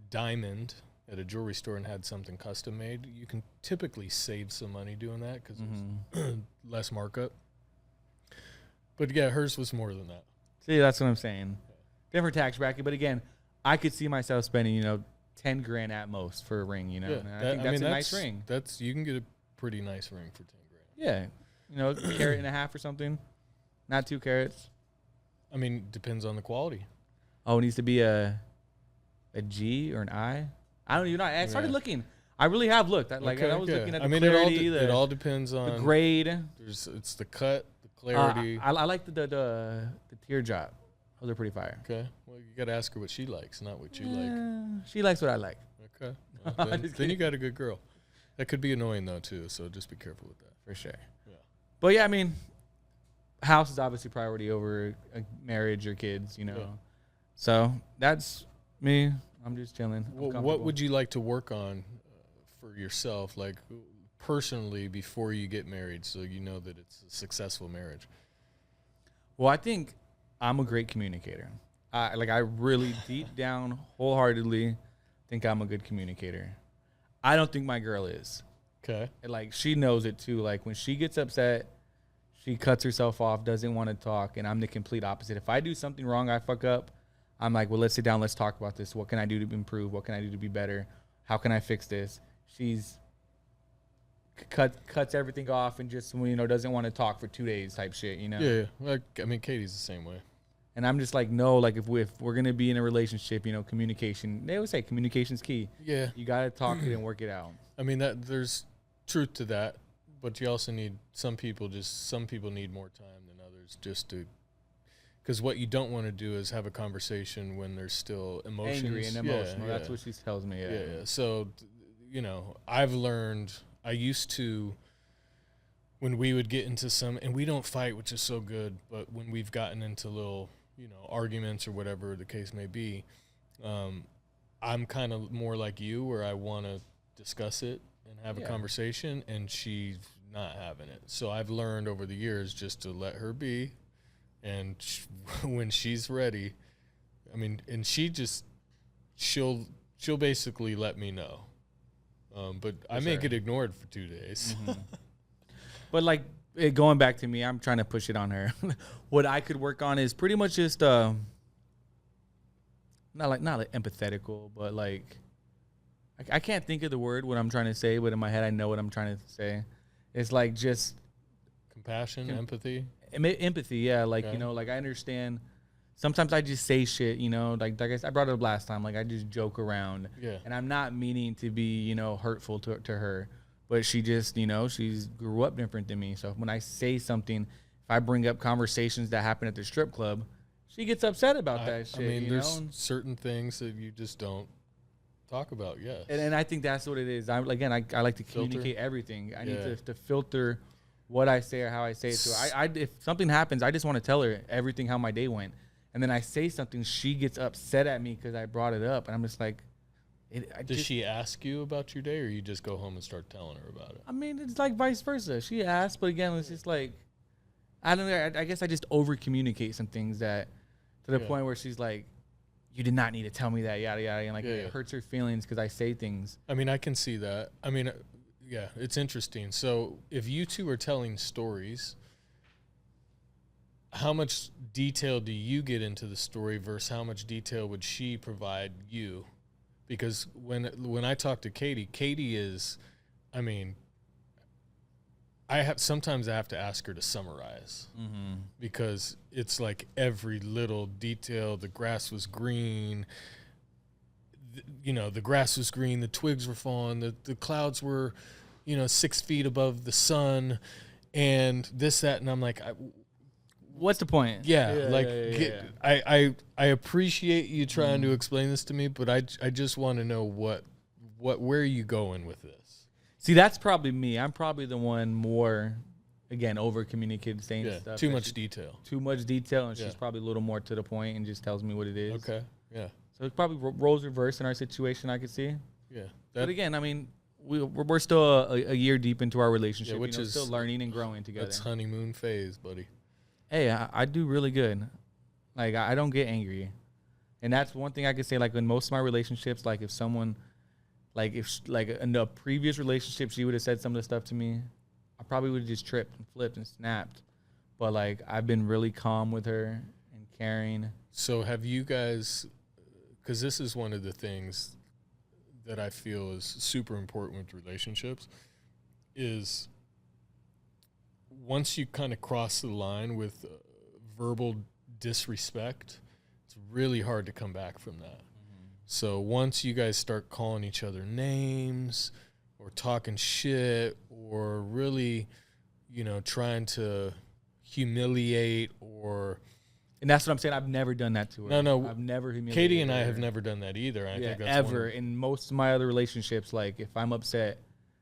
diamond at a jewelry store and had something custom made. You can typically save some money doing that because it's less markup. But yeah, hers was more than that. See, that's what I'm saying. Different tax bracket, but again, I could see myself spending, you know, $10,000 at most for a ring, you know. Yeah, and I think that's a nice ring. You can get a pretty nice ring for $10,000. Yeah, you know, a carat and a half or something, not 2 carats. I mean, depends on the quality. Oh, it needs to be a G or an I. I don't even know. I started looking. I really have looked. I was looking at the clarity. It all depends on the grade. It's the cut, the clarity. I like the teardrop. Those are pretty fire. Okay. Well, you got to ask her what she likes, not what you like. She likes what I like. Okay. Well, then you got a good girl. That could be annoying, though, too, so just be careful with that. For sure. Yeah. But, yeah, I mean, house is obviously priority over a marriage or kids, you know. Yeah. So that's me. I'm just chilling. What would you like to work on for yourself, like personally, before you get married, so you know that it's a successful marriage? Well, I think I'm a great communicator. I really deep down, wholeheartedly think I'm a good communicator. I don't think my girl is. Okay. And, like, she knows it too. Like, when she gets upset, she cuts herself off, doesn't want to talk, and I'm the complete opposite. If I do something wrong, I fuck up, I'm like, well, let's sit down, let's talk about this. What can I do to improve? What can I do to be better? How can I fix this? She's cuts everything off and just, you know, doesn't want to talk for 2 days type shit, you know? Yeah. Like, I mean, Katie's the same way. And I'm just like, no, like, if we're going to be in a relationship, you know, communication, they always say communication's key. Yeah. You got to talk it and work it out. I mean, there's truth to that, but you also need some people need more time than others just to, because what you don't want to do is have a conversation when there's still emotions. Angry and emotional. Yeah. That's what she tells me. Yeah. So, you know, I've learned, I used to, when we would get into some, and we don't fight, which is so good, but when we've gotten into little, you know, arguments or whatever the case may be, I'm kind of more like you, where I want to discuss it and have a conversation, and she's not having it. So I've learned over the years just to let her be, and when she's ready, I mean, and she'll basically let me know. But I may get ignored for 2 days. Mm-hmm. But, like, going back to me, I'm trying to push it on her. What I could work on is pretty much just not like empathetical, but like I can't think of the word what I'm trying to say, but in my head I know what I'm trying to say. It's like just compassion, empathy. Empathy, yeah. Like, okay. You know, like I understand. Sometimes I just say shit, you know, like I brought it up last time. Like, I just joke around, and I'm not meaning to be, you know, hurtful to her, but she just, you know, she's grew up different than me. So when I say something, if I bring up conversations that happen at the strip club, she gets upset about that shit. I mean, there's know? certain things that you just don't talk about. Yes. And I think that's what it is. I like to communicate everything. I need to filter what I say or how I say it to her. If something happens, I just want to tell her everything, how my day went. And then I say something, she gets upset at me because I brought it up. And I'm just like, does she ask you about your day, or you just go home and start telling her about it? I mean, it's like vice versa. She asks, but again, it's just like, I don't know. I guess I just over communicate some things that to the point where she's like, you did not need to tell me that, yada, yada. And like, it hurts her feelings because I say things. I mean, I can see that. I mean, yeah, it's interesting. So if you two are telling stories, how much detail do you get into the story versus how much detail would she provide you? Because when I talk to Katie is, I mean, sometimes I have to ask her to summarize because it's like every little detail. The grass was green. The grass was green. The twigs were falling. The clouds were, 6 feet above the sun, and this, that, and I'm like, what's the point? I appreciate you trying to explain this to me, but I just want to know where are you going with this? See, that's probably me. I'm probably the one more, again, over communicated, saying stuff. Too much detail. Too much detail, and she's probably a little more to the point and just tells me what it is. Okay, yeah. So it's probably roles reversed in our situation, I could see. Yeah. But again, I mean, we're still a year deep into our relationship, which is still learning and growing together. That's honeymoon phase, buddy. Hey, I do really good. Like, I don't get angry. And that's one thing I could say, like, in most of my relationships, like, if someone, like, in the previous relationship, she would have said some of the stuff to me, I probably would have just tripped and flipped and snapped. But, like, I've been really calm with her and caring. So have you guys, because this is one of the things that I feel is super important with relationships, is once you kind of cross the line with verbal disrespect, it's really hard to come back from that. So once you guys start calling each other names or talking shit or really, trying to humiliate or... And that's what I'm saying. I've never done that to her. No. I've never humiliated Katie and I her. have never done that either. I think that's ever. In most of my other relationships, like, if I'm upset,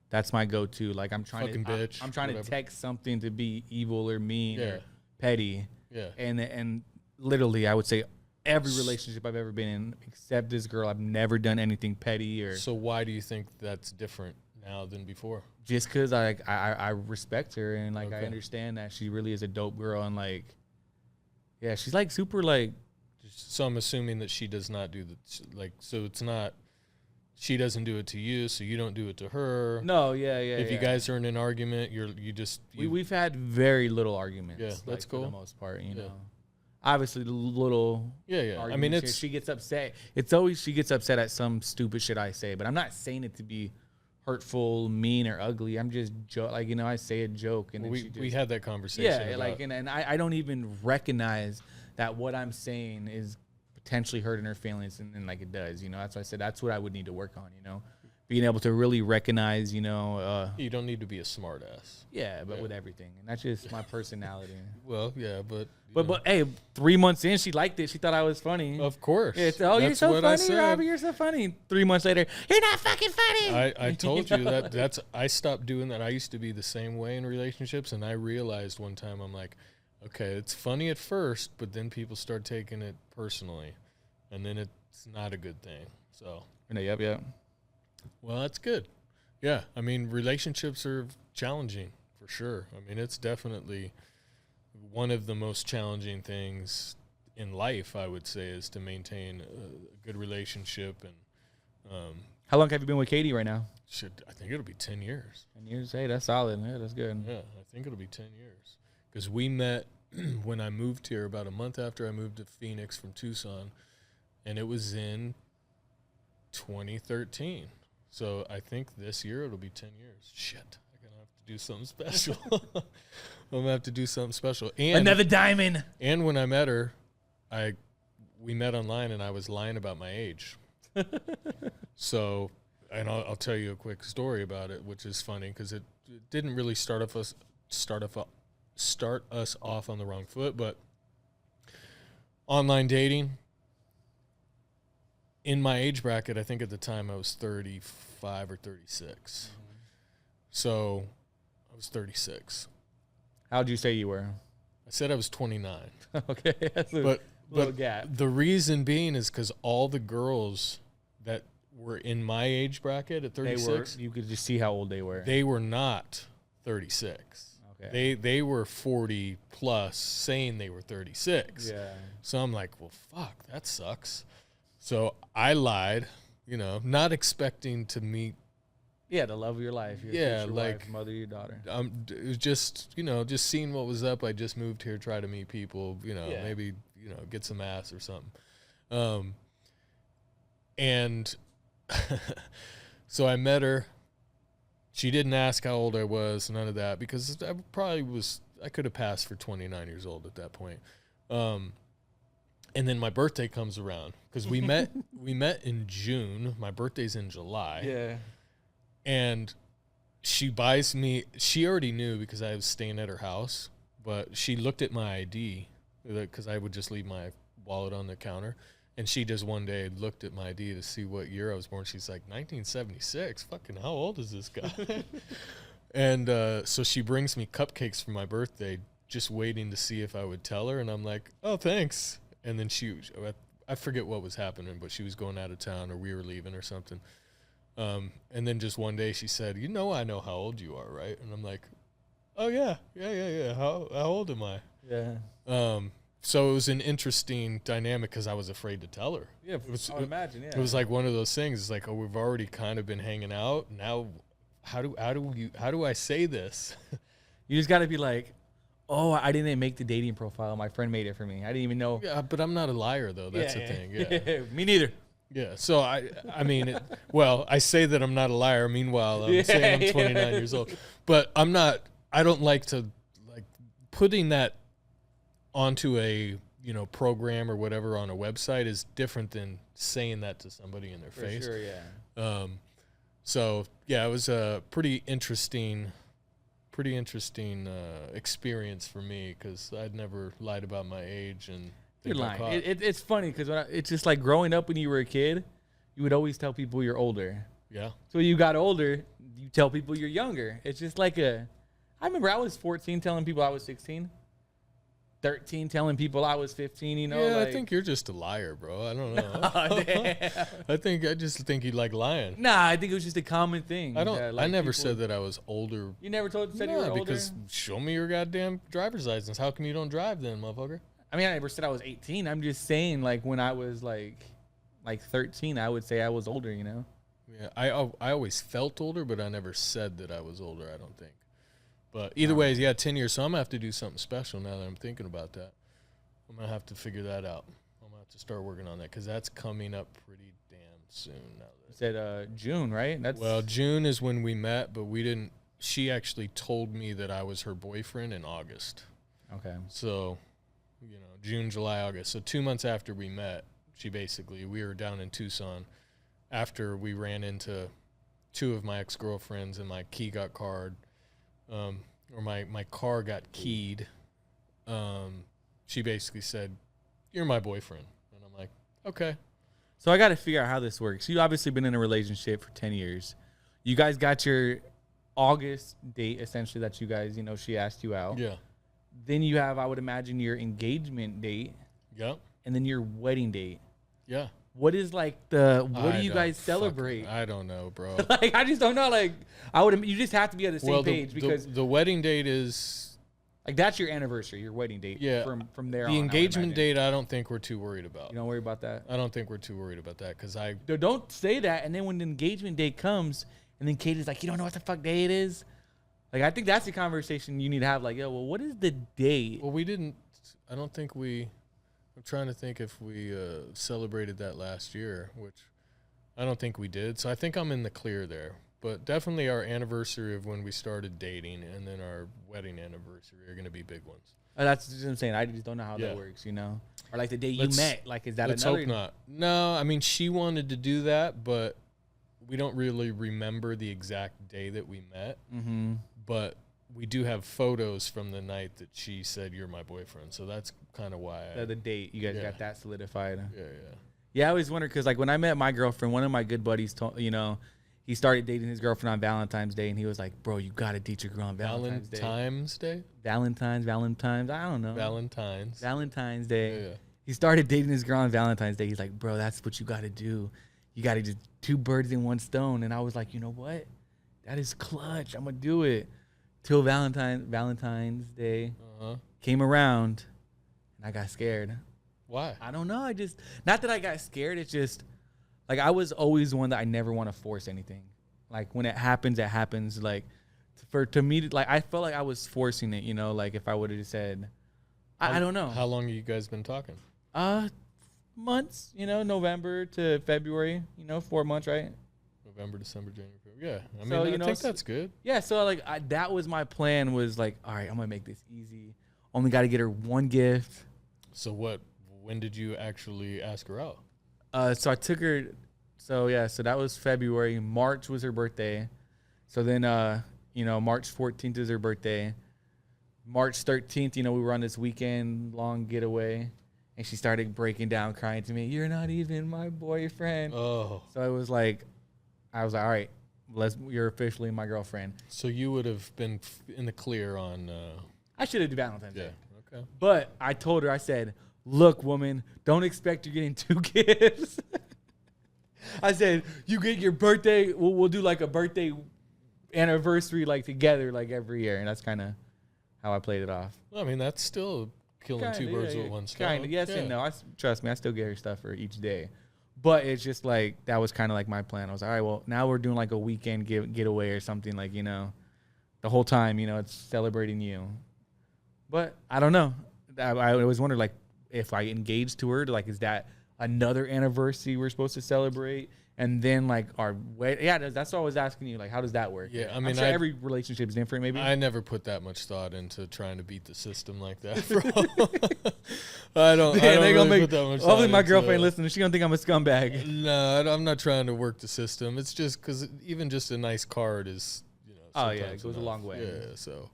that's my go-to. Like, I'm trying to text something to be evil or mean or petty. Yeah. And literally, I would say every relationship I've ever been in, except this girl, I've never done anything petty or. So why do you think that's different now than before? Just because I respect her and I understand that she really is a dope girl and like, yeah, she's like super like. So I'm assuming that she does not do so it's not. She doesn't do it to you, so you don't do it to her. No, yeah. If you guys are in an argument, we've had very little arguments. Yeah, that's cool. For the most part, you know. Obviously, the little. Yeah. I mean, she gets upset. It's always she gets upset at some stupid shit I say, but I'm not saying it to be hurtful, mean, or ugly. I'm just I say a joke, and then we had that conversation. Yeah, and I don't even recognize that what I'm saying is potentially hurting her feelings, and like it does, that's why I said that's what I would need to work on, being able to really recognize, you don't need to be a smart ass. Yeah, but with everything, and that's just my personality. Well, yeah, but hey, 3 months in, she liked it. She thought I was funny. Of course. You're so funny, Robbie. You're so funny. 3 months later, you're not fucking funny. I told you that. I stopped doing that. I used to be the same way in relationships, and I realized one time I'm like, okay, it's funny at first, but then people start taking it personally, and then it's not a good thing. So. Yep. Well, that's good. Yeah, I mean, relationships are challenging for sure. I mean, it's definitely one of the most challenging things in life, I would say, is to maintain a good relationship. And how long have you been with Katie right now? I think it'll be 10 years. 10 years? Hey, that's solid. Yeah, that's good. Yeah, I think it'll be 10 years. Because we met when I moved here about a month after I moved to Phoenix from Tucson, and it was in 2013. So I think this year it'll be 10 years. Shit, I'm going to have to do something special. I'm going to have to do something special. And another diamond. And when I met her, we met online, and I was lying about my age. So, and I'll tell you a quick story about it, which is funny because it didn't really start us off on the wrong foot. But online dating. In my age bracket, I think at the time I was 35 or 36. Mm-hmm. So I was 36. How'd you say you were? I said I was 29. Okay. That's a little gap. The reason being is because all the girls that were in my age bracket at 36, you could just see how old they were. They were not 36. Okay. They were 40 plus saying they were 36. Yeah. So I'm like, well, fuck, that sucks. So I lied, not expecting to meet. Yeah, the love of your life. Your wife, mother of your daughter. It was just, just seeing what was up. I just moved here, try to meet people, maybe, get some ass or something. And so I met her. She didn't ask how old I was, none of that, because I could have passed for 29 years old at that point. And then my birthday comes around because we met in June. My birthday's in July. Yeah. And she buys me, she already knew because I was staying at her house, but she looked at my ID because I would just leave my wallet on the counter. And she just one day looked at my ID to see what year I was born. She's like, 1976. Fucking how old is this guy? And so she brings me cupcakes for my birthday, just waiting to see if I would tell her. And I'm like, oh, thanks. And then I forget what was happening, but she was going out of town or we were leaving or something. And then just one day she said, I know how old you are, right? And I'm like, oh, yeah. How old am I? Yeah. So it was an interesting dynamic because I was afraid to tell her. Yeah, I would imagine, yeah. It was like one of those things. It's like, oh, we've already kind of been hanging out. Now, how do I say this? You just got to be like, oh, I didn't make the dating profile. My friend made it for me. I didn't even know. Yeah, but I'm not a liar, though. That's the thing. Yeah. Me neither. Yeah, so I mean, I say that I'm not a liar. Meanwhile, I'm saying I'm 29 years old. But I don't like to, putting that onto a, program or whatever on a website is different than saying that to somebody in their face. For sure, yeah. So, yeah, it was a pretty interesting experience for me because I'd never lied about my age and you're lying. It's funny because it's just like growing up when you were a kid, you would always tell people you're older. Yeah. So when you got older, you tell people you're younger. It's just like I remember I was 14 telling people I was 16. 13 telling people I was 15, Yeah, I think you're just a liar, bro. I don't know. I just think you like lying. Nah, I think it was just a common thing. I never said that I was older. You never said you were older? Because show me your goddamn driver's license. How come you don't drive then, motherfucker? I mean, I never said I was 18. I'm just saying, when I was like 13, I would say I was older, Yeah, I always felt older, but I never said that I was older, I don't think. But either way, 10 years. So I'm going to have to do something special now that I'm thinking about that. I'm going to have to figure that out. I'm going to have to start working on that because that's coming up pretty damn soon now. You said June, right? Well, June is when we met, but we didn't. She actually told me that I was her boyfriend in August. Okay. So, June, July, August. So 2 months after we met, we were down in Tucson after we ran into two of my ex-girlfriends and my key got card. Or my car got keyed. She basically said, "You're my boyfriend," and I'm like, "Okay." So I got to figure out how this works. You've obviously been in a relationship for 10 years. You guys got your August date essentially that you guys, she asked you out. Yeah. Then you have, I would imagine, your engagement date. Yep. And then your wedding date. Yeah. What is what do you guys celebrate? I don't know, bro. I just don't know. You just have to be on the same page because the wedding date is that's your anniversary, your wedding date. Yeah. From there on. The engagement date, I don't think we're too worried about. You don't worry about that? I don't think we're too worried about that because don't say that. And then when the engagement date comes and then Katie's like, you don't know what the fuck day it is? I think that's the conversation you need to have. What is the date? Well, I'm trying to think if we celebrated that last year, which I don't think we did. So I think I'm in the clear there. But definitely our anniversary of when we started dating and then our wedding anniversary are going to be big ones. That's what I'm saying. I just don't know how that works, Or the day you met. Is that let's hope not. No, I mean, she wanted to do that, but we don't really remember the exact day that we met. Mm-hmm. But we do have photos from the night that she said, "You're my boyfriend." So that's kind of why. The date, you guys got that solidified. Yeah. Yeah, I always wonder because, like, when I met my girlfriend, one of my good buddies told, he started dating his girlfriend on Valentine's Day, and he was like, "Bro, you got to date your girl on Valentine's Day." Valentine's, I don't know. Valentine's Day. Yeah. He started dating his girl on Valentine's Day. He's like, "Bro, that's what you got to do. You got to just 2 birds in 1 stone." And I was like, you know what? That is clutch. I'm going to do it. Till Valentine's Day came around, and I got scared. Why? I don't know. Not that I got scared. It's just, like, I was always one that I never want to force anything. Like, when it happens, it happens. Like, to me, like, I felt like I was forcing it, like, if I would have just said, I don't know. How long have you guys been talking? Months, November to February, 4 months, right? November, December, January, February. Yeah. I mean, I think that's good. Yeah. So, like, that was my plan, was like, all right, I'm going to make this easy. Only got to get her 1 gift. So when did you actually ask her out? So I took her. So that was February. March was her birthday. So then, March 14th is her birthday. March 13th, we were on this weekend long getaway, and she started breaking down, crying to me, "You're not even my boyfriend." Oh. So I was like, all right, you're officially my girlfriend. So you would have been in the clear on. I should have done Valentine's Day. Okay. But I told her, I said, "Look, woman, don't expect you're getting 2 gifts." I said, "You get your birthday. We'll do like a birthday anniversary, like, together, like, every year." And that's kind of how I played it off. Well, I mean, that's still killing 2 birds with 1 stone. Kind of, yes and no. Trust me, I still get her stuff for each day. But it's just like, that was kind of like my plan. I was like, all right, well, now we're doing like a weekend getaway or something, like, the whole time, it's celebrating you. But I don't know. I always wondered, like, if I engaged to her, like, is that another anniversary we're supposed to celebrate? And then, like, our way, that's what I was asking you. Like, how does that work? Yeah, I I'm mean, sure every relationship is different. Maybe I never put that much thought into trying to beat the system like that, bro. I don't really put that much thought. Hopefully, my girlfriend listening. She gonna think I'm a scumbag. No, I'm not trying to work the system. It's just because even just a nice card is, it goes a long way. Yeah, so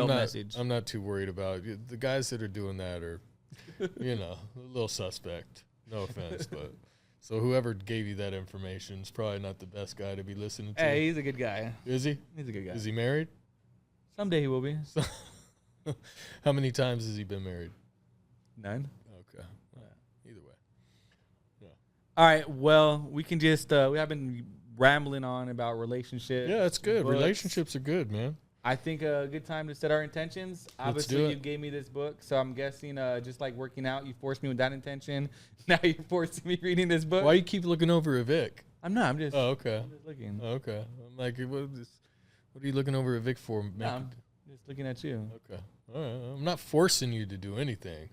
message. I'm not too worried about it. The guys that are doing that are, a little suspect. No offense, but. So whoever gave you that information is probably not the best guy to be listening to. Hey, he's a good guy. Is he? He's a good guy. Is he married? Someday he will be. How many times has he been married? None. Okay. Well, either way. Yeah. All right. Well, we can just we have been rambling on about relationships. Yeah, that's good. Books. Relationships are good, man. I think a good time to set our intentions. Obviously, you gave me this book, so I'm guessing just like working out, you forced me with that intention. Now you're forcing me reading this book. Why you keep looking over at Vic? I'm not. I'm just. Oh, okay. I'm just looking. Oh, okay. I'm like, what are you looking over at Vic for? No, I'm just looking at you. Okay. All right. I'm not forcing you to do anything.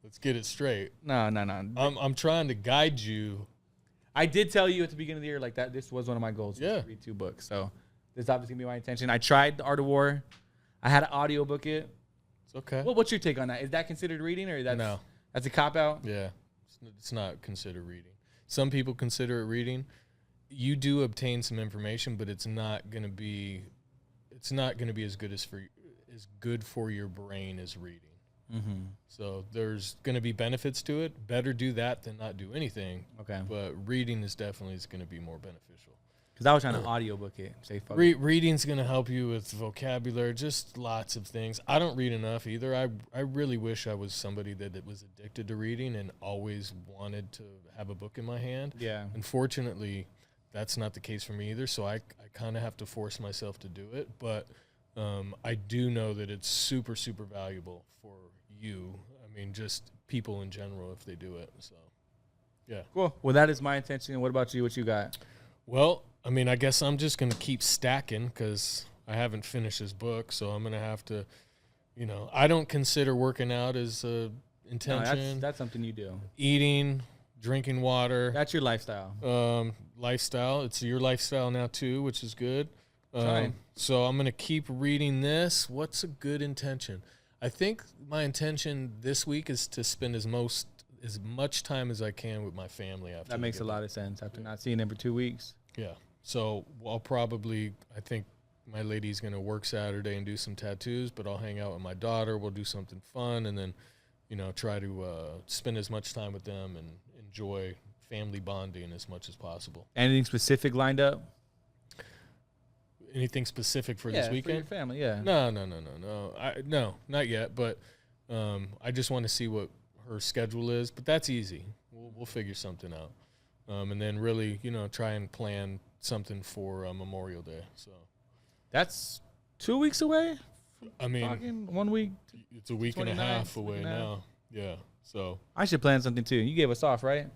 Let's get it straight. No. I'm trying to guide you. I did tell you at the beginning of the year, like, that this was one of my goals. Yeah. To read 2 books. So this is obviously gonna be my intention. I tried The Art of War. I had an audiobook it. It's okay. Well, what's your take on that? Is that considered reading, or that's a cop out? Yeah. It's not considered reading. Some people consider it reading. You do obtain some information, but it's not going to be as good for your brain as reading. Mm-hmm. So there's going to be benefits to it. Better do that than not do anything. Okay. But reading is definitely going to be more beneficial. Because I was trying to audiobook it. Say fuck. Reading's going to help you with vocabulary, just lots of things. I don't read enough either. I really wish I was somebody that was addicted to reading and always wanted to have a book in my hand. Yeah. Unfortunately, that's not the case for me either, so I kind of have to force myself to do it. But I do know that it's super, super valuable for you. I mean, just people in general if they do it. So, yeah. Cool. Well, that is my intention. What about you? What you got? Well, I mean, I guess I'm just going to keep stacking because I haven't finished this book, so I'm going to have to, I don't consider working out as a intention. No, that's something you do. Eating, drinking water. That's your lifestyle. Lifestyle. It's your lifestyle now, too, which is good. So I'm going to keep reading this. What's a good intention? I think my intention this week is to spend as much time as I can with my family after. That makes a lot of sense after not seeing them for 2 weeks. Yeah. So I think my lady's going to work Saturday and do some tattoos, but I'll hang out with my daughter. We'll do something fun. And then try to spend as much time with them and enjoy family bonding as much as possible. Anything specific lined up? Anything specific for this weekend? For your family, yeah. No, not yet. But I just want to see what her schedule is. But that's easy. We'll figure something out. And then really, try and plan something for Memorial Day. So that's 2 weeks away. I mean, 1 week. It's a week and a half away now. Yeah. So I should plan something too. You gave us off, right?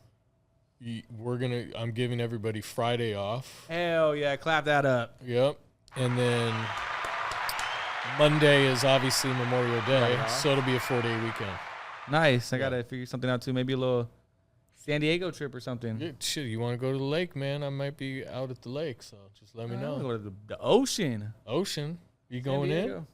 I'm giving everybody Friday off. Hell yeah, clap that up. Yep. And then Monday is obviously Memorial Day, so it'll be a 4-day weekend. Nice. I got to figure something out too. Maybe a little San Diego trip or something. Yeah, shit, you want to go to the lake, man? I might be out at the lake, so just let me know. Go to the ocean. Ocean? You going in?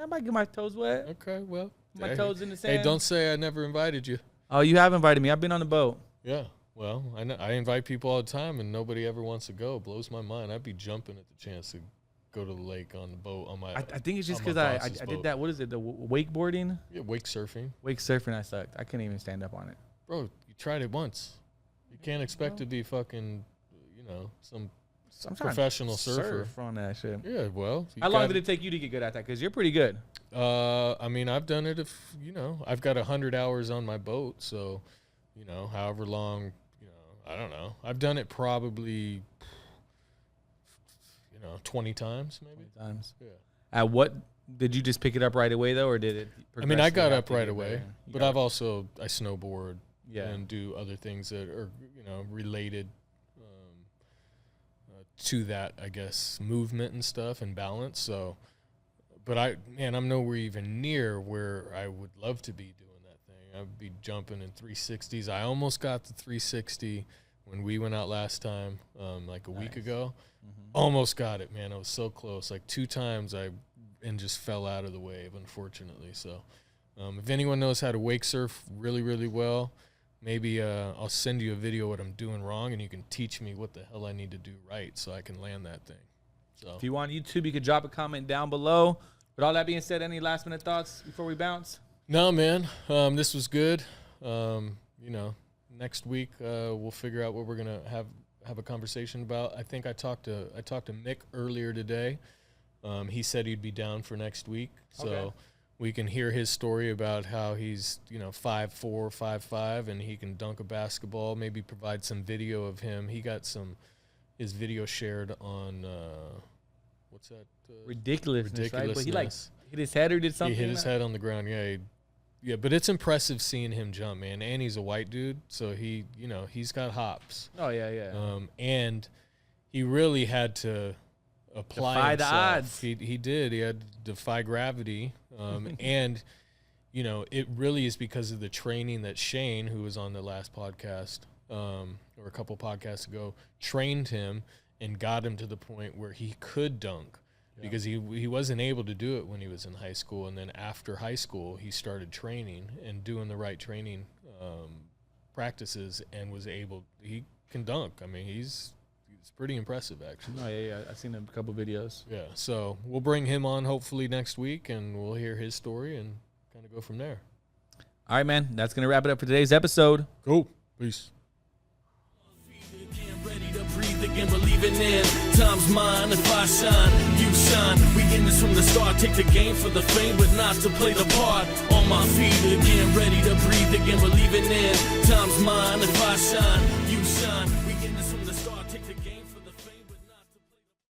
I might get my toes wet. Okay, well. My toes in the sand. Hey, don't say I never invited you. Oh, you have invited me. I've been on the boat. Yeah. Well, I invite people all the time, and nobody ever wants to go. It blows my mind. I'd be jumping at the chance to go to the lake on the boat on my. I think it's just because I did that. What is it? The wakeboarding? Yeah, wake surfing. Wake surfing. I sucked. I couldn't even stand up on it. Bro, you tried it once. You can't expect to be fucking, some professional surfer. Surf on that shit. Yeah, well. How long did it take you to get good at that? Because you're pretty good. I mean, I've done it. I've got 100 hours on my boat, so, however long. I don't know. I've done it probably, 20 times maybe. 20 times. Yeah. At what, did you just pick it up right away though, or did it? I mean, I got up right away, but I snowboard and do other things that are, related to that, I guess, movement and stuff and balance. So, but I'm nowhere even near where I would love to be doing that thing. I'd be jumping in 360s. I almost got the 360 when we went out last time, like a week ago. Mm-hmm. Almost got it, man. I was so close. Like 2 times and just fell out of the wave, unfortunately. So if anyone knows how to wake surf really, really well, maybe I'll send you a video of what I'm doing wrong, and you can teach me what the hell I need to do right so I can land that thing. So if you want YouTube, you could drop a comment down below. With all that being said, any last-minute thoughts before we bounce? No, man. This was good. Next week we'll figure out what we're gonna have a conversation about. I think I talked to Mick earlier today. He said he'd be down for next week, so we can hear his story about how he's 5'4", 5'5", and he can dunk a basketball. Maybe provide some video of him. He got his video shared on what's that? Ridiculousness, right? But he hit his head or did something. He hit his head on the ground. Yeah, but it's impressive seeing him jump, man. And he's a white dude, so he's got hops. Oh yeah. And he really had to apply the odds. He did. He had to defy gravity. And it really is because of the training that Shane, who was on the last podcast, or a couple podcasts ago, trained him and got him to the point where he could dunk. Because he wasn't able to do it when he was in high school, and then after high school he started training and doing the right training practices and was able. He can dunk. I mean, he's pretty impressive actually. Oh yeah. I've seen a couple videos. Yeah, so we'll bring him on hopefully next week, and we'll hear his story and kind of go from there. All right, man. That's gonna wrap it up for today's episode. Go. Peace. Again, believing in time's mine. If I shine, you shine. We in this from the start. Take the game for the fame, but not to play the part. On my feet again, ready to breathe again, believing in time's mine. If I shine, you shine.